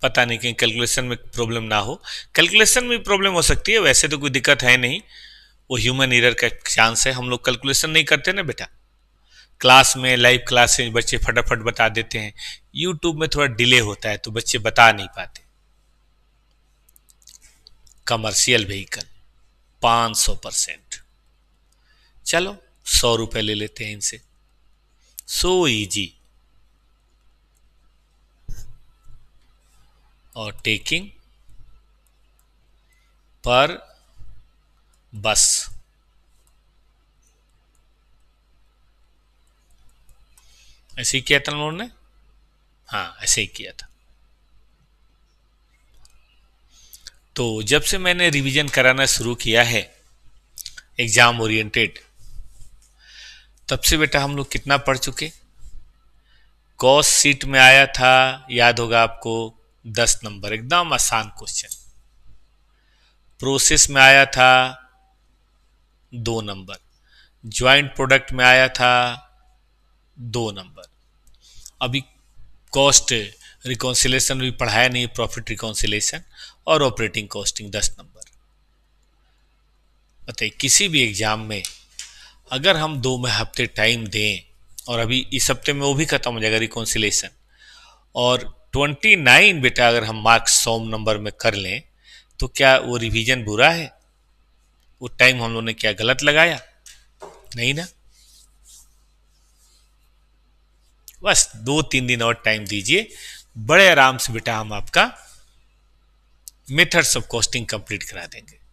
पता नहीं, कहीं कैलकुलेशन में प्रॉब्लम ना हो। कैलकुलेशन में प्रॉब्लम हो सकती है, वैसे तो कोई दिक्कत है नहीं, वो ह्यूमन एरर का चांस है। हम लोग कैलकुलेशन नहीं करते ना बेटा। क्लास में, लाइव क्लास में बच्चे फटाफट बता देते हैं। यूट्यूब में थोड़ा डिले होता है तो बच्चे बता नहीं पाते। Commercial vehicle 500%। चलो ₹100 ले लेते हैं इनसे। So easy. और टेकिंग पर बस, ऐसे ही किया था उन्होंने। हाँ, ऐसे ही किया था। तो जब से मैंने रिवीजन कराना शुरू किया है एग्जाम ओरिएंटेड, तब से बेटा हम लोग कितना पढ़ चुके। कॉस्ट शीट में आया था, याद होगा आपको, 10 नंबर, एकदम आसान क्वेश्चन। प्रोसेस में आया था 2 नंबर। ज्वाइंट प्रोडक्ट में आया था 2 नंबर। अभी कॉस्ट रिकॉन्सिलेशन भी पढ़ाया नहीं, प्रॉफिट रिकॉन्सिलेशन और ऑपरेटिंग कॉस्टिंग 10 नंबर। बताइए किसी भी एग्जाम में अगर हम 2 हफ्ते टाइम दें और अभी इस हफ्ते में वो भी खत्म हो जाएगा रिकॉन्सिलेशन, और 29 बेटा अगर हम मार्क्स 100 नंबर में कर लें तो क्या वो रिवीजन बुरा है? वो टाइम हम लोगों ने क्या गलत लगाया? नहीं ना। बस 2-3 दिन और टाइम दीजिए, बड़े आराम से बेटा हम आपका मेथड्स ऑफ कॉस्टिंग कंप्लीट करा देंगे।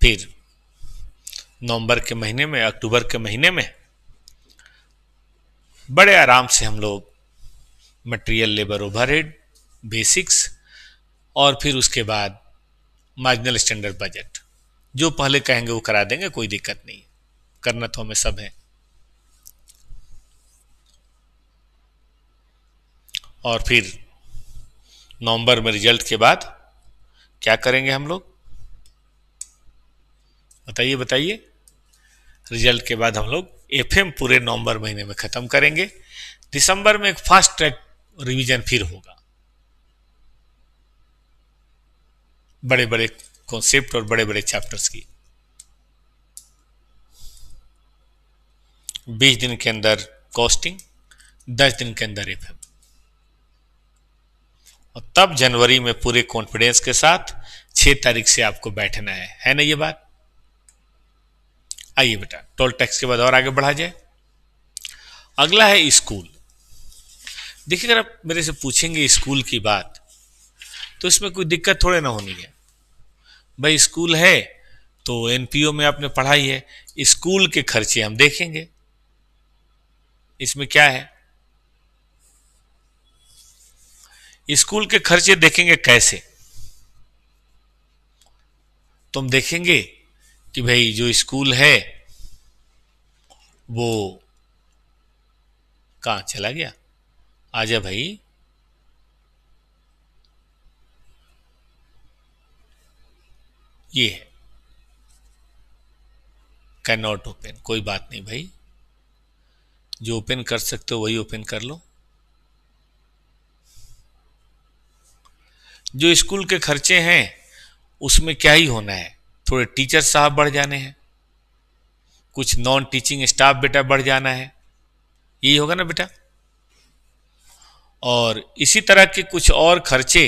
फिर नवंबर के महीने में, अक्टूबर के महीने में बड़े आराम से हम लोग मटेरियल लेबर ओवरहेड बेसिक्स और फिर उसके बाद मार्जिनल स्टैंडर्ड बजट, जो पहले कहेंगे वो करा देंगे, कोई दिक्कत नहीं, करना तो हमें सब है। और फिर नवंबर में रिजल्ट के बाद क्या करेंगे हम लोग? बताइए बताइए। रिजल्ट के बाद हम लोग एफएम पूरे नवंबर महीने में खत्म करेंगे। दिसंबर में एक फास्ट ट्रैक रिवीजन फिर होगा, बड़े बड़े कॉन्सेप्ट और बड़े बड़े चैप्टर्स की। 20 दिन के अंदर कॉस्टिंग, 10 दिन के अंदर एफएम, और तब जनवरी में पूरे कॉन्फिडेंस के साथ 6 तारीख से आपको बैठना है ना ये बात? आइए बेटा टोल टैक्स के बाद और आगे बढ़ा जाए। अगला है स्कूल। देखिए अगर आप मेरे से पूछेंगे स्कूल की बात तो इसमें कोई दिक्कत थोड़े ना होनी है भाई। स्कूल है तो एनपीओ में आपने पढ़ाई है, स्कूल के खर्चे हम देखेंगे। इसमें क्या है? स्कूल के खर्चे देखेंगे कैसे? तो हम देखेंगे कि भाई जो स्कूल है वो कहाँ चला गया? आजा भाई। ये है कैन नॉट ओपन। कोई बात नहीं भाई, जो ओपन कर सकते हो वही ओपन कर लो। जो स्कूल के खर्चे हैं उसमें क्या ही होना है, थोड़े टीचर साहब बढ़ जाने हैं, कुछ नॉन टीचिंग स्टाफ बेटा बढ़ जाना है, यही होगा ना बेटा। और इसी तरह के कुछ और खर्चे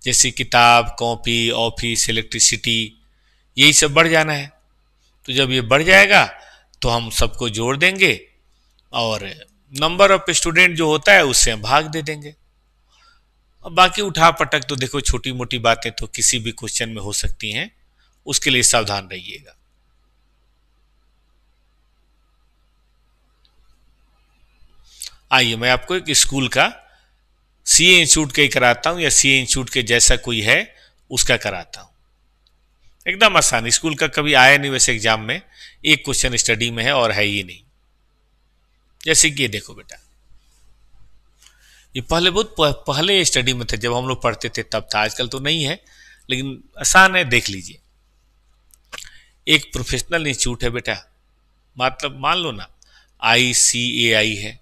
जैसे किताब, कॉपी, ऑफिस, इलेक्ट्रिसिटी, यही सब बढ़ जाना है। तो जब ये बढ़ जाएगा तो हम सबको जोड़ देंगे और नंबर ऑफ स्टूडेंट जो होता है उससे हम भाग दे देंगे। अब बाकी उठा पटक तो देखो छोटी मोटी बातें तो किसी भी क्वेश्चन में हो सकती हैं, उसके लिए सावधान रहिएगा। आइए मैं आपको एक स्कूल का सीए इंस्टीट्यूट का ही कराता हूं, या सीए इंस्टीट्यूट के जैसा कोई है उसका कराता हूं। एकदम आसान, स्कूल का कभी आया नहीं वैसे एग्जाम में, एक क्वेश्चन स्टडी में है और है ही नहीं। जैसे कि ये देखो बेटा, ये पहले बहुत पहले स्टडी में थे, जब हम लोग पढ़ते थे तब था, आजकल तो नहीं है, लेकिन आसान है, देख लीजिए। एक प्रोफेशनल इंस्टीट्यूट है बेटा, मतलब मान लो ना ICAI है,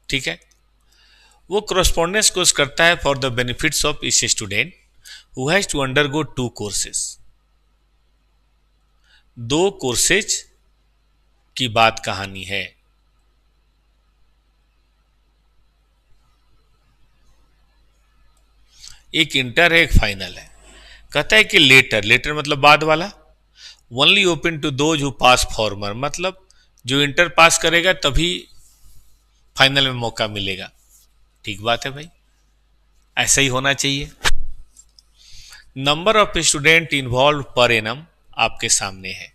ठीक है। वो correspondence कोर्स करता है for the benefits of each student who has to undergo 2 courses. 2 courses की बात कहानी है। एक इंटर है, एक फाइनल है। कहता है कि लेटर मतलब बाद वाला, only open to those who pass former, मतलब जो इंटर पास करेगा तभी फाइनल में मौका मिलेगा। ठीक बात है भाई, ऐसा ही होना चाहिए। Number of student involve per annum आपके सामने है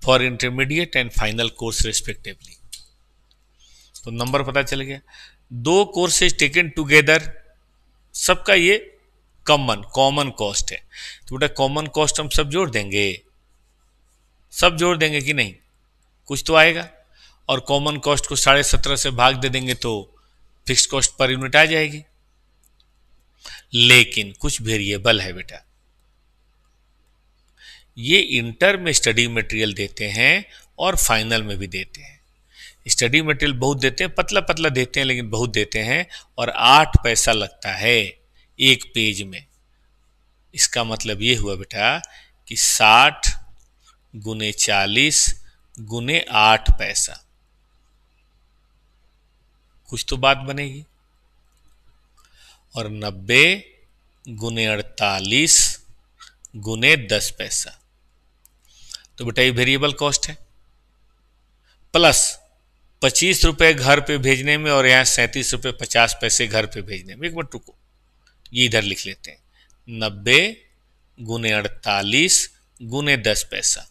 for intermediate and final course respectively. तो नंबर पता चल गया। 2 कोर्सेज टेकन टुगेदर, सबका ये कॉमन कॉस्ट है। तो बेटा कॉमन कॉस्ट हम सब जोड़ देंगे, सब जोड़ देंगे कि नहीं? कुछ तो आएगा। और कॉमन कॉस्ट को 17.5 से भाग दे देंगे तो फिक्स कॉस्ट पर यूनिट आ जाएगी। लेकिन कुछ वेरिएबल है बेटा, ये इंटर में स्टडी मटेरियल देते हैं और फाइनल में भी देते हैं। स्टडी मटेरियल बहुत देते हैं, पतला पतला देते हैं लेकिन बहुत देते हैं, और 8 पैसा लगता है एक पेज में। इसका मतलब ये हुआ बेटा कि 60 गुने 40 गुने 8 पैसा, कुछ तो बात बनेगी। और 90 गुने 48 गुने 10 पैसा, तो बेटा ये वेरिएबल कॉस्ट है। प्लस 25 रुपये घर पे भेजने में और यहाँ 37 रुपये 50 पैसे घर पे भेजने में। एक मिनट रुको, ये इधर लिख लेते हैं, 90 गुने 48 गुने 10 पैसा।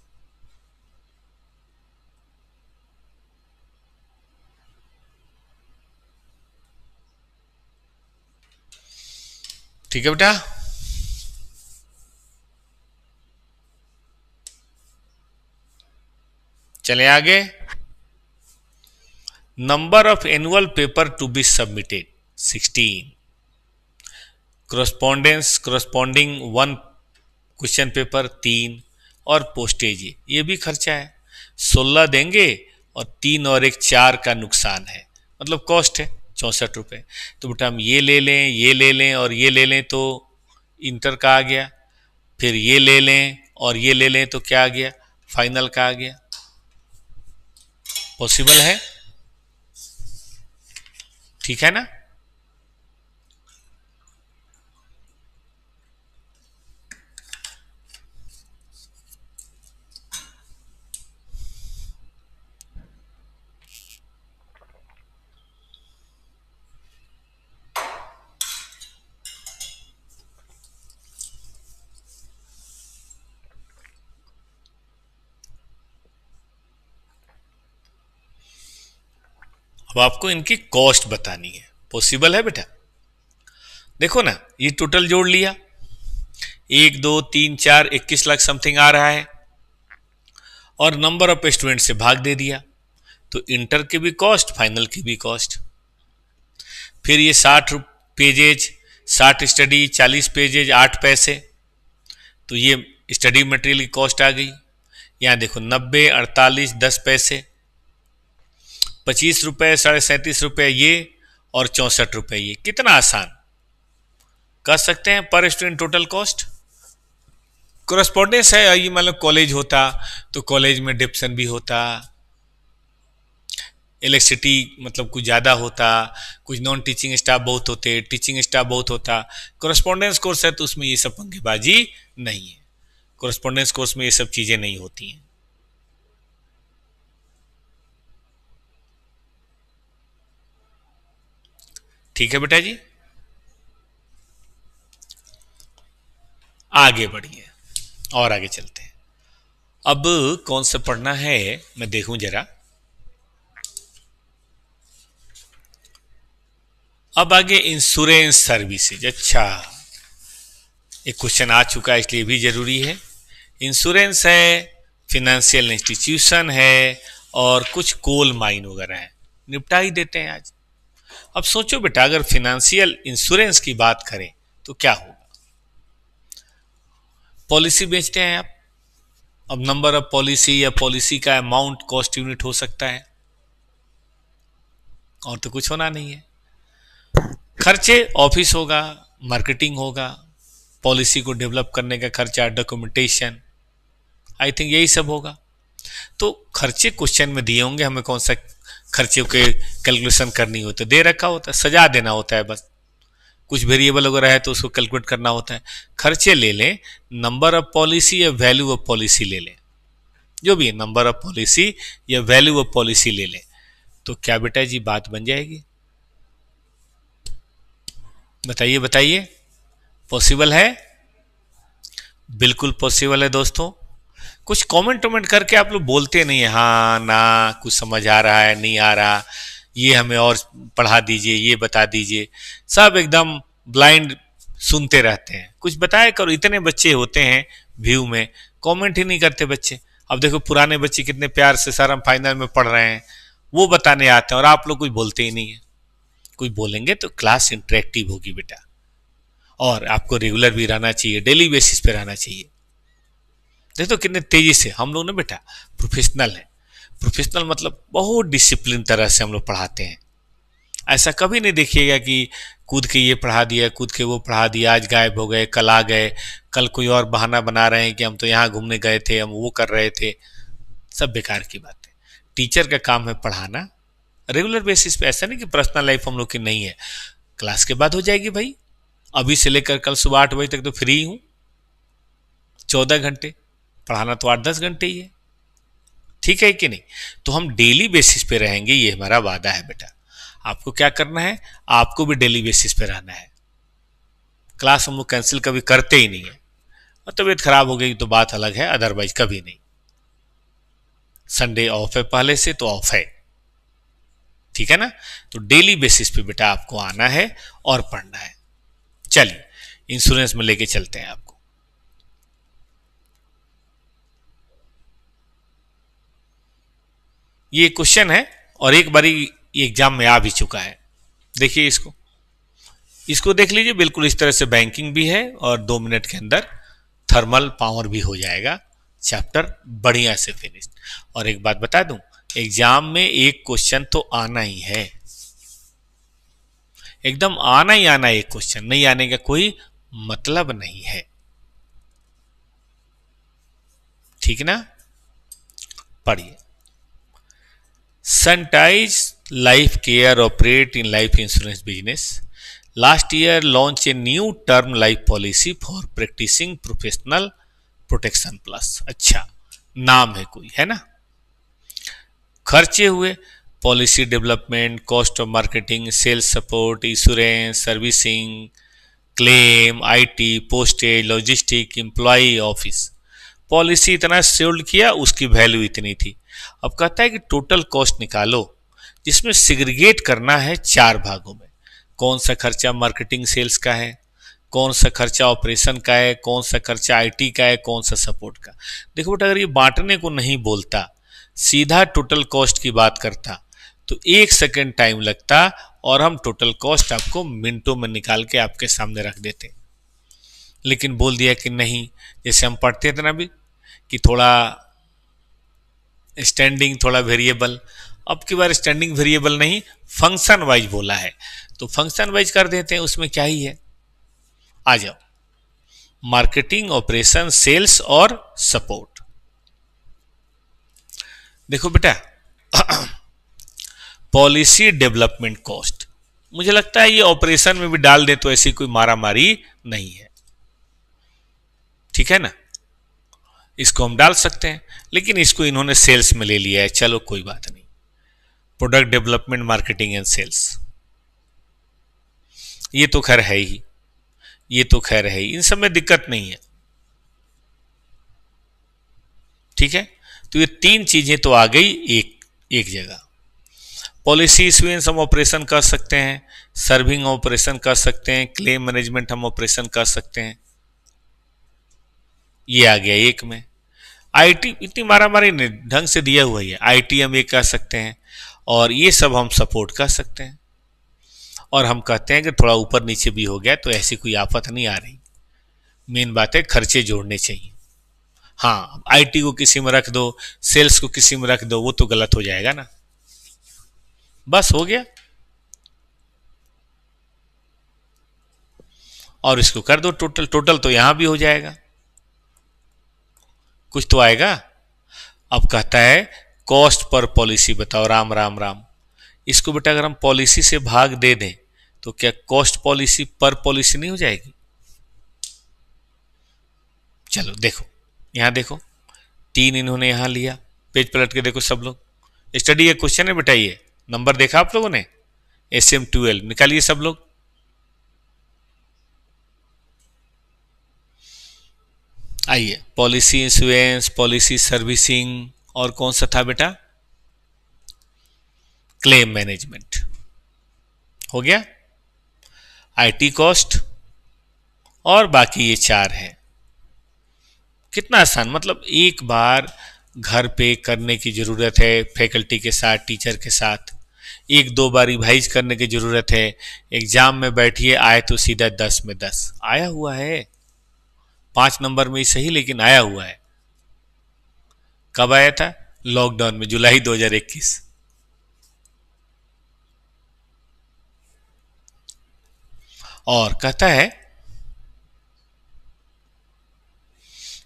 ठीक है बेटा, चले आगे। Number of annual paper to be submitted 16, corresponding 1 question paper 3, और पोस्टेज ये भी खर्चा है। 16 देंगे और 3 और 1 4 का नुकसान है, मतलब कॉस्ट है 64 रुपये। तो बेटा हम ये ले लें, ये ले लें और ये ले लें तो इंटर का आ गया, फिर ये ले लें और ये ले लें तो क्या आ गया, फाइनल का आ गया। पॉसिबल है, ठीक है ना। अब आपको इनकी कॉस्ट बतानी है। पॉसिबल है बेटा, देखो ना, ये टोटल जोड़ लिया, 1 2 3 4 21 लाख समथिंग आ रहा है, और नंबर ऑफ स्टूडेंट से भाग दे दिया, तो इंटर की भी कॉस्ट, फाइनल की भी कॉस्ट। फिर ये 60 पेजेज, 60 स्टडी, 40 पेजेज, 8 पैसे, तो ये स्टडी मटेरियल की कॉस्ट आ गई। यहाँ देखो 90 48 10 पैसे, 25 रुपये 37.5 रुपये ये, और 64 रुपये ये। कितना आसान कर सकते हैं पर स्टूडेंट टोटल कॉस्ट। कोरेस्पॉन्डेंस है, ये मतलब कॉलेज होता तो कॉलेज में डिप्शन भी होता, इलेक्ट्रिसिटी मतलब कुछ ज़्यादा होता, कुछ नॉन टीचिंग स्टाफ बहुत होते, टीचिंग स्टाफ बहुत होता। कोरेस्पॉन्डेंस कोर्स है तो उसमें ये सब पंगेबाजी नहीं है, कोरेस्पॉन्डेंस कोर्स में ये सब चीज़ें नहीं होती हैं। ठीक है बेटा जी, आगे बढ़िए और आगे चलते हैं। अब कौन सा पढ़ना है मैं देखूं जरा। अब आगे इंश्योरेंस सर्विसेज। अच्छा, एक क्वेश्चन आ चुका है इसलिए भी जरूरी है। इंश्योरेंस है, फिनेंशियल इंस्टीट्यूशन है, और कुछ कोल माइन वगैरह है, निपटा ही देते हैं आज। अब सोचो बेटा, अगर फिनेंशियल इंश्योरेंस की बात करें तो क्या होगा। पॉलिसी बेचते हैं आप, अब नंबर ऑफ पॉलिसी या पॉलिसी का अमाउंट कॉस्ट यूनिट हो सकता है, और तो कुछ होना नहीं है। खर्चे ऑफिस होगा, मार्केटिंग होगा, पॉलिसी को डेवलप करने का खर्चा, डॉक्यूमेंटेशन, आई थिंक यही सब होगा। तो खर्चे क्वेश्चन में दिए होंगे, हमें कौन सा खर्चे के कैलकुलेशन करनी होती है, दे रखा होता है, सजा देना होता है बस। कुछ वेरिएबल वगैरह है तो उसको कैलकुलेट करना होता है। खर्चे ले लें, नंबर ऑफ पॉलिसी या वैल्यू ऑफ पॉलिसी ले लें, जो भी है, नंबर ऑफ पॉलिसी या वैल्यू ऑफ पॉलिसी ले लें, तो क्या बेटा जी बात बन जाएगी। बताइए बताइए, पॉसिबल है, बिल्कुल पॉसिबल है दोस्तों। कुछ कमेंट करके आप लोग बोलते नहीं है, हाँ ना, कुछ समझ आ रहा है नहीं आ रहा, ये हमें और पढ़ा दीजिए, ये बता दीजिए, सब एकदम ब्लाइंड सुनते रहते हैं। कुछ बताया करो, इतने बच्चे होते हैं व्यू में, कमेंट ही नहीं करते बच्चे। अब देखो पुराने बच्चे कितने प्यार से सर हम फाइनल में पढ़ रहे हैं, वो बताने आते हैं और आप लोग कुछ बोलते ही नहीं है। कुछ बोलेंगे तो क्लास इंटरेक्टिव होगी बेटा, और आपको रेगुलर भी रहना चाहिए, डेली बेसिस पे रहना चाहिए। देखो कितने तेजी से हम लोग ना बेटा प्रोफेशनल है। प्रोफेशनल मतलब बहुत डिसिप्लिन तरह से हम लोग पढ़ाते हैं। ऐसा कभी नहीं देखिएगा कि कूद के ये पढ़ा दिया, कूद के वो पढ़ा दिया, आज गायब हो गए, कल आ गए, कल कोई और बहाना बना रहे हैं कि हम तो यहाँ घूमने गए थे, हम वो कर रहे थे। सब बेकार की बात है। टीचर का काम है पढ़ाना रेगुलर बेसिस पे। ऐसा नहीं कि पर्सनल लाइफ हम लोग की नहीं है। क्लास के बाद हो जाएगी भाई, अभी से लेकर कल सुबह 8 बजे तक तो फ्री हूँ। 14 घंटे पढ़ाना तो 8-10 घंटे ही है। ठीक है कि नहीं? तो हम डेली बेसिस पे रहेंगे, ये हमारा वादा है बेटा। आपको क्या करना है, आपको भी डेली बेसिस पे रहना है। क्लास हम लोग कैंसिल कभी करते ही नहीं है। और तबीयत खराब हो गई तो बात अलग है, अदरवाइज कभी नहीं। संडे ऑफ है पहले से तो ऑफ है, ठीक है ना? तो डेली बेसिस पे बेटा आपको आना है और पढ़ना है। चलिए इंश्योरेंस में लेके चलते हैं आपको। ये क्वेश्चन है और एक बारी एग्जाम में आ भी चुका है। देखिए इसको, इसको देख लीजिए। बिल्कुल इस तरह से बैंकिंग भी है और 2 मिनट के अंदर थर्मल पावर भी हो जाएगा। चैप्टर बढ़िया से फिनिश। और एक बात बता दूं, एग्जाम में एक क्वेश्चन तो आना ही है, एकदम आना ही आना। एक क्वेश्चन नहीं आने का कोई मतलब नहीं है, ठीक ना? पढ़िए। Sunrise Life Care operate in life insurance business. Last year launched a new term life policy for practicing professional protection plus. अच्छा नाम है कोई, है ना? खर्चे हुए policy development, cost of marketing, sales support, insurance, servicing, claim, IT, postage, logistic, employ office. Policy इतना सेल्ड किया, उसकी वैल्यू इतनी थी। अब कहता है कि टोटल कॉस्ट निकालो, जिसमें सिग्रीगेट करना है 4 भागों में। कौन सा खर्चा मार्केटिंग सेल्स का है, कौन सा खर्चा ऑपरेशन का है, कौन सा खर्चा आईटी का है, कौन सा सपोर्ट का। देखो बेटा, अगर ये बांटने को नहीं बोलता, सीधा टोटल कॉस्ट की बात करता तो 1 सेकेंड टाइम लगता और हम टोटल कॉस्ट आपको मिनटों में निकाल के आपके सामने रख देते। लेकिन बोल दिया कि नहीं, जैसे हम पढ़ते थे ना अभी कि थोड़ा स्टैंडिंग, थोड़ा वेरिएबल। अब की बार स्टैंडिंग वेरिएबल नहीं, फंक्शन वाइज बोला है, तो फंक्शन वाइज कर देते हैं। उसमें क्या ही है, आ जाओ। मार्केटिंग, ऑपरेशन, सेल्स और सपोर्ट। देखो बेटा, पॉलिसी डेवलपमेंट कॉस्ट, मुझे लगता है ये ऑपरेशन में भी डाल दे तो ऐसी कोई मारा मारी नहीं है, ठीक है ना? इसको हम डाल सकते हैं, लेकिन इसको इन्होंने सेल्स में ले लिया है। चलो कोई बात नहीं। Product development, marketing and sales, ये तो खैर है ही, ये तो खैर है ही, इन सब में दिक्कत नहीं है, ठीक है? तो ये 3 चीजें तो आ गई एक जगह। पॉलिसी इश्यूएंस हम ऑपरेशन कर सकते हैं, सर्विंग ऑपरेशन कर सकते हैं, क्लेम मैनेजमेंट हम ऑपरेशन कर सकते हैं, ये आ गया एक में। आईटी इतनी मारामारी नहीं, ढंग से दिया हुआ है। आईटी हम ये कर सकते हैं और ये सब हम सपोर्ट कर सकते हैं। और हम कहते हैं कि थोड़ा ऊपर नीचे भी हो गया तो ऐसी कोई आफत नहीं आ रही। मेन बात है खर्चे जोड़ने चाहिए। हाँ, आईटी को किसी में रख दो, सेल्स को किसी में रख दो, वो तो गलत हो जाएगा ना। बस हो गया। और इसको कर दो टोटल, टोटल तो यहां भी हो जाएगा, कुछ तो आएगा। अब कहता है कॉस्ट पर पॉलिसी बताओ। राम राम राम। इसको बेटा अगर हम पॉलिसी से भाग दे दें तो क्या कॉस्ट पॉलिसी पर पॉलिसी नहीं हो जाएगी? चलो देखो, यहां देखो 3 इन्होंने यहां लिया। पेज पलट के देखो सब लोग। स्टडी का क्वेश्चन है बेटा, ये नंबर देखा आप लोगों ने? SM12 निकालिए सब लोग। आइए, पॉलिसी इंश्योरेंस, पॉलिसी सर्विसिंग, और कौन सा था बेटा? Claim management. हो गया। आईटी कॉस्ट और बाकी ये 4 है। कितना आसान, मतलब एक बार घर पे करने की ज़रूरत है, फैकल्टी के साथ, टीचर के साथ, एक दो बार रिवाइज करने की ज़रूरत है, एग्जाम में बैठिए आए तो सीधा 10 में 10 आया हुआ है, 5 नंबर में ही सही लेकिन आया हुआ है। कब आया था? लॉकडाउन में, जुलाई 2021। और कहता है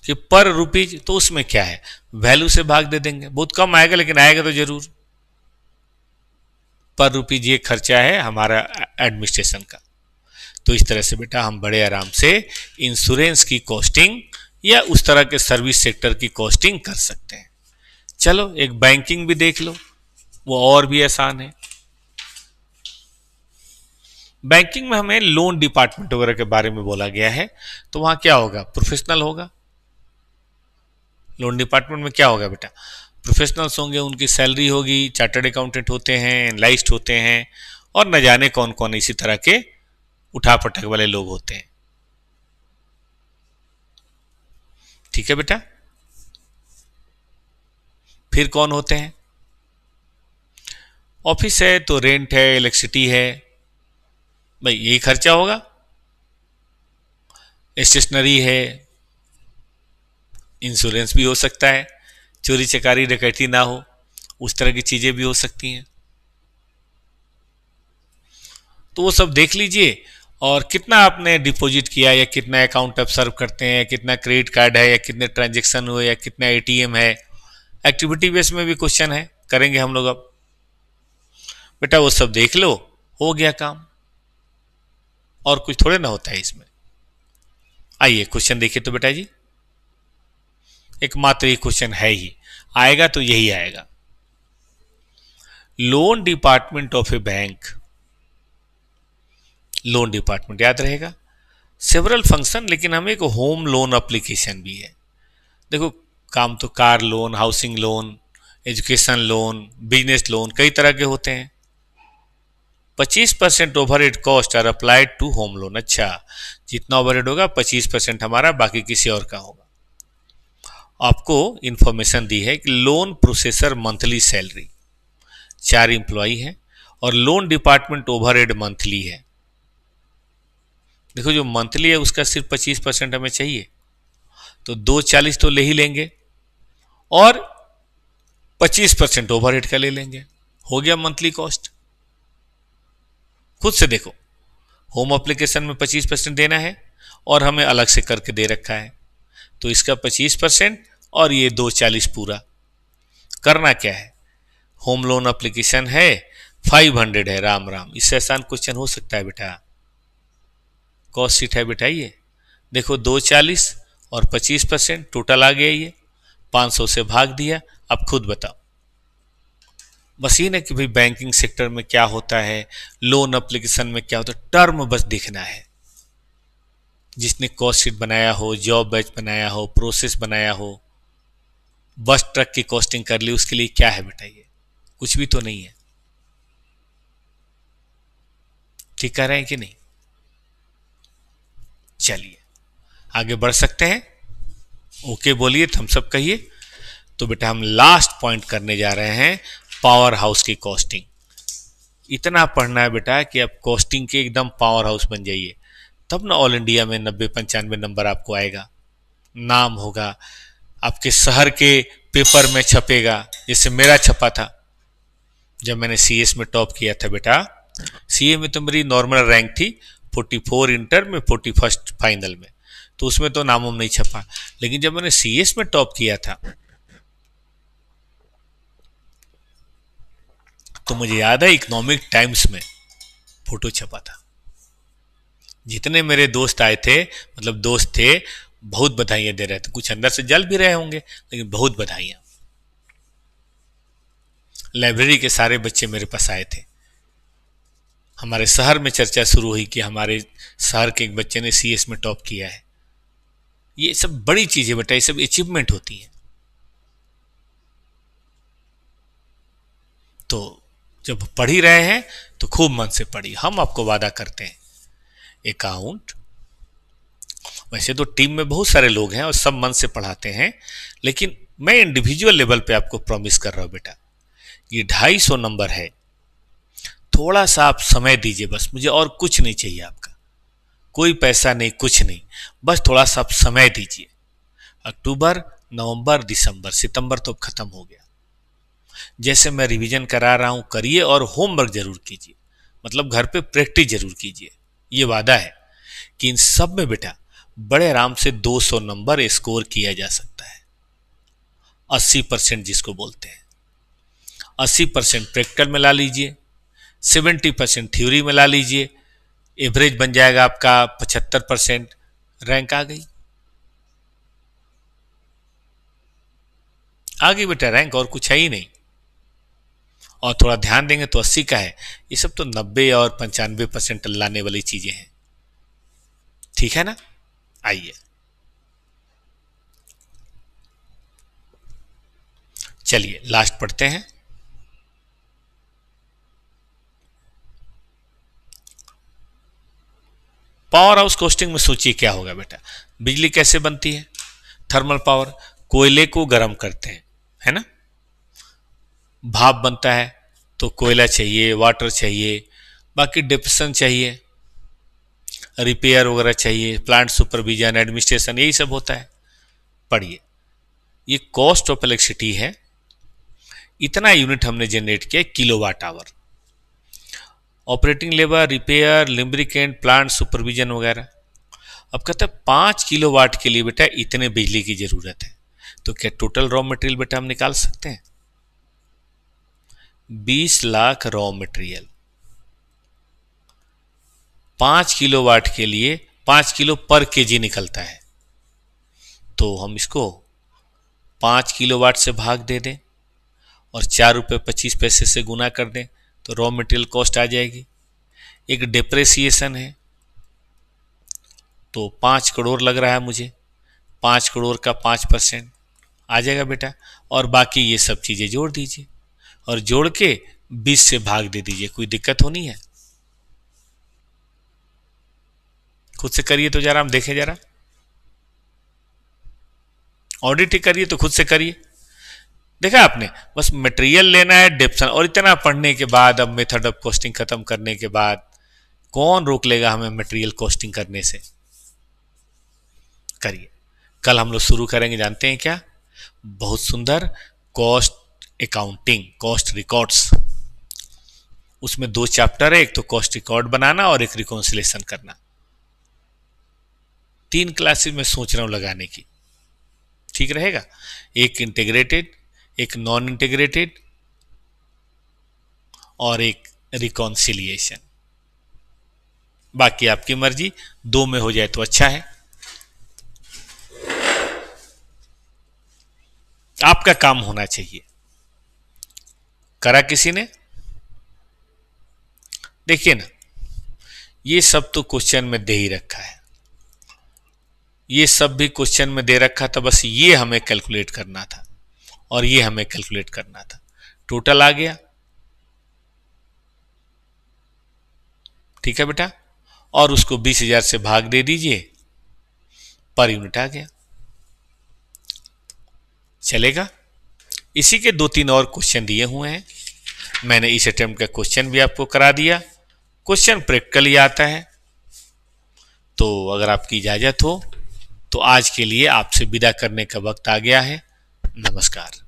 कि पर रुपीज, तो उसमें क्या है, वैल्यू से भाग दे देंगे, बहुत कम आएगा लेकिन आएगा तो जरूर। पर रुपीज ये खर्चा है हमारा एडमिनिस्ट्रेशन का। तो इस तरह से बेटा हम बड़े आराम से इंश्योरेंस की कॉस्टिंग या उस तरह के सर्विस सेक्टर की कॉस्टिंग कर सकते हैं। चलो एक बैंकिंग भी देख लो, वो और भी आसान है। बैंकिंग में हमें लोन डिपार्टमेंट वगैरह के बारे में बोला गया है, तो वहां क्या होगा, प्रोफेशनल होगा। लोन डिपार्टमेंट में क्या होगा बेटा, प्रोफेशनल्स होंगे, उनकी सैलरी होगी, चार्टर्ड अकाउंटेंट होते हैं, एनालिस्ट होते हैं, और न जाने कौन कौन इसी तरह के उठा पटक वाले लोग होते हैं। ठीक है बेटा। फिर कौन होते हैं, ऑफिस है तो रेंट है, इलेक्ट्रिसिटी है, भाई यही खर्चा होगा। स्टेशनरी है, इंश्योरेंस भी हो सकता है, चोरी चकारी डकैती ना हो उस तरह की चीजें भी हो सकती हैं। तो वो सब देख लीजिए, और कितना आपने डिपॉजिट किया या कितना अकाउंट आप सर्व करते हैं, कितना क्रेडिट कार्ड है या कितने ट्रांजेक्शन हुए या कितना एटीएम है। एक्टिविटी बेस में भी क्वेश्चन है, करेंगे हम लोग अब। बेटा वो सब देख लो, हो गया काम, और कुछ थोड़े ना होता है इसमें। आइए क्वेश्चन देखिए तो बेटा जी, एकमात्र ये क्वेश्चन है ही, आएगा तो यही आएगा। Loan department of A bank, loan department याद रहेगा, सेवरल फंक्शन, लेकिन हमें एक होम लोन एप्लीकेशन भी है। देखो काम तो car loan, housing loan, education loan, business loan, कई तरह के होते हैं। 25% overhead cost are applied to home loan. अच्छा, जितना ओवरहेड होगा 25% हमारा, बाकी किसी और का होगा। आपको इंफॉर्मेशन दी है कि loan processor monthly salary, 4 employee है, और लोन डिपार्टमेंट ओवरहेड मंथली है। देखो जो मंथली है उसका सिर्फ 25% हमें चाहिए, तो 240 तो ले ही लेंगे, और 25% ओवरहेड का ले लेंगे, हो गया मंथली कॉस्ट। खुद से देखो, होम एप्लीकेशन में 25% देना है और हमें अलग से करके दे रखा है, तो इसका 25% और ये 240 पूरा। करना क्या है, होम लोन एप्लीकेशन है, 500 है, राम राम, इससे आसान क्वेश्चन हो सकता है बेटा। कॉस्ट शीट है बेटा ये, देखो 240 और 25% टोटल आ गया, ये 500 से भाग दिया। अब खुद बताओ, बस ये ना कि भाई बैंकिंग सेक्टर में क्या होता है, लोन एप्लीकेशन में क्या होता है, टर्म बस दिखना है। जिसने कॉस्ट शीट बनाया हो, जॉब बैच बनाया हो, प्रोसेस बनाया हो, बस ट्रक की कॉस्टिंग कर ली, उसके लिए क्या है बेटा, ये कुछ भी तो नहीं है। ठीक कह रहे हैं कि नहीं? चलिए आगे बढ़ सकते हैं। ओके बोलिए, थम्स अप कहिए। तो बेटा हम लास्ट पॉइंट करने जा रहे हैं, पावर हाउस की कॉस्टिंग। इतना पढ़ना है बेटा कि आप कॉस्टिंग के एकदम पावर हाउस बन जाइए, तब ना ऑल इंडिया में 90-95 नंबर आपको आएगा, नाम होगा, आपके शहर के पेपर में छपेगा। जैसे मेरा छपा था जब मैंने सीएस में टॉप किया था बेटा। सीए में तो मेरी नॉर्मल रैंक थी 44 इंटर में, 41 फाइनल में, तो उसमें तो नाम नहीं छपा। लेकिन जब मैंने सीएस में टॉप किया था तो मुझे याद है इकोनॉमिक टाइम्स में फोटो छपा था। जितने मेरे दोस्त आए थे, मतलब दोस्त थे, बहुत बधाइयां दे रहे थे, कुछ अंदर से जल भी रहे होंगे, लेकिन बहुत बधाइयां। लाइब्रेरी के सारे बच्चे मेरे पास आए थे, हमारे शहर में चर्चा शुरू हुई कि हमारे शहर के एक बच्चे ने सीएस में टॉप किया है। ये सब बड़ी चीजें बेटा, ये सब अचीवमेंट होती है। तो जब पढ़ ही रहे हैं तो खूब मन से पढ़िए, हम आपको वादा करते हैं। अकाउंट वैसे तो टीम में बहुत सारे लोग हैं और सब मन से पढ़ाते हैं, लेकिन मैं इंडिविजुअल लेवल पे आपको प्रॉमिस कर रहा हूं बेटा, ये 250 नंबर है। थोड़ा सा आप समय दीजिए, बस मुझे और कुछ नहीं चाहिए आपका, कोई पैसा नहीं, कुछ नहीं, बस थोड़ा सा आप समय दीजिए। अक्टूबर, नवंबर, दिसंबर, सितंबर तो अब खत्म हो गया। जैसे मैं रिवीजन करा रहा हूं करिए, और होमवर्क जरूर कीजिए, मतलब घर पे प्रैक्टिस जरूर कीजिए। ये वादा है कि इन सब में बेटा बड़े आराम से 200 नंबर स्कोर किया जा सकता है। 80% जिसको बोलते हैं, 80% प्रैक्टिकल में ला लीजिए, 70% थ्योरी में ला लीजिए, एवरेज बन जाएगा आपका 75%, रैंक आ गई बेटा रैंक, और कुछ है ही नहीं। और थोड़ा ध्यान देंगे तो 80 का है, ये सब तो 90 और 95% लाने वाली चीजें हैं। ठीक है ना? आइए चलिए लास्ट पढ़ते हैं। पावर हाउस कोस्टिंग में सोचिए क्या होगा बेटा। बिजली कैसे बनती है? थर्मल पावर, कोयले को गर्म करते हैं, है ना, भाप बनता है, तो कोयला चाहिए, वाटर चाहिए, बाकी डिप्रेशन चाहिए, रिपेयर वगैरह चाहिए, प्लांट सुपरविजन, एडमिनिस्ट्रेशन, यही सब होता है। पढ़िए, ये कॉस्ट ऑफ इलेक्ट्रिसिटी है, इतना यूनिट हमने जनरेट किया kilowatt hour. Operating labour, repair, lubricant, plant supervision वगैरह। अब कहते हैं 5 किलोवाट के लिए बेटा इतने बिजली की जरूरत है, तो क्या टोटल रॉ मटेरियल बेटा हम निकाल सकते हैं? 20 लाख रॉ मटेरियल, 5 किलोवाट के लिए 5 किलो पर केजी निकलता है, तो हम इसको 5 किलोवाट से भाग दे दें और 4 रुपये 25 पैसे से गुना कर दें, तो रॉ मटेरियल कॉस्ट आ जाएगी। एक डिप्रेसिएशन है, तो 5 करोड़ लग रहा है मुझे, 5 करोड़ का 5% आ जाएगा बेटा, और बाकी ये सब चीज़ें जोड़ दीजिए और जोड़ के 20 से भाग दे दीजिए। कोई दिक्कत होनी है? खुद से करिए तो जरा, हम देखें जरा, ऑडिट ही करिए तो खुद से करिए। देखा आपने, बस मटेरियल लेना है, डिप्शन, और इतना पढ़ने के बाद, अब मेथड ऑफ कॉस्टिंग खत्म करने के बाद कौन रोक लेगा हमें मटेरियल कॉस्टिंग करने से? करिए। कल हम लोग शुरू करेंगे, जानते हैं क्या? बहुत सुंदर कॉस्ट अकाउंटिंग, कॉस्ट रिकॉर्ड्स। उसमें 2 चैप्टर है, एक तो कॉस्ट रिकॉर्ड बनाना और एक रिकॉन्सिलेशन करना। 3 क्लासेस में सोच रहा हूं लगाने की, ठीक रहेगा? एक इंटीग्रेटेड, एक नॉन इंटीग्रेटेड और एक रिकॉन्सिलिएशन। बाकी आपकी मर्जी, 2 में हो जाए तो अच्छा है। आपका काम होना चाहिए। करा किसी ने? देखिए ना, ये सब तो क्वेश्चन में दे ही रखा है, ये सब भी क्वेश्चन में दे रखा था, बस ये हमें कैलकुलेट करना था और ये हमें कैलकुलेट करना था। टोटल आ गया, ठीक है बेटा, और उसको 20,000 से भाग दे दीजिए, पर यूनिट आ गया। चलेगा? इसी के 2-3 और क्वेश्चन दिए हुए हैं, मैंने इस अटेम्प्ट का क्वेश्चन भी आपको करा दिया। क्वेश्चन प्रैक्टिकल ही आता है, तो अगर आपकी इजाजत हो तो आज के लिए आपसे विदा करने का वक्त आ गया है। नमस्कार।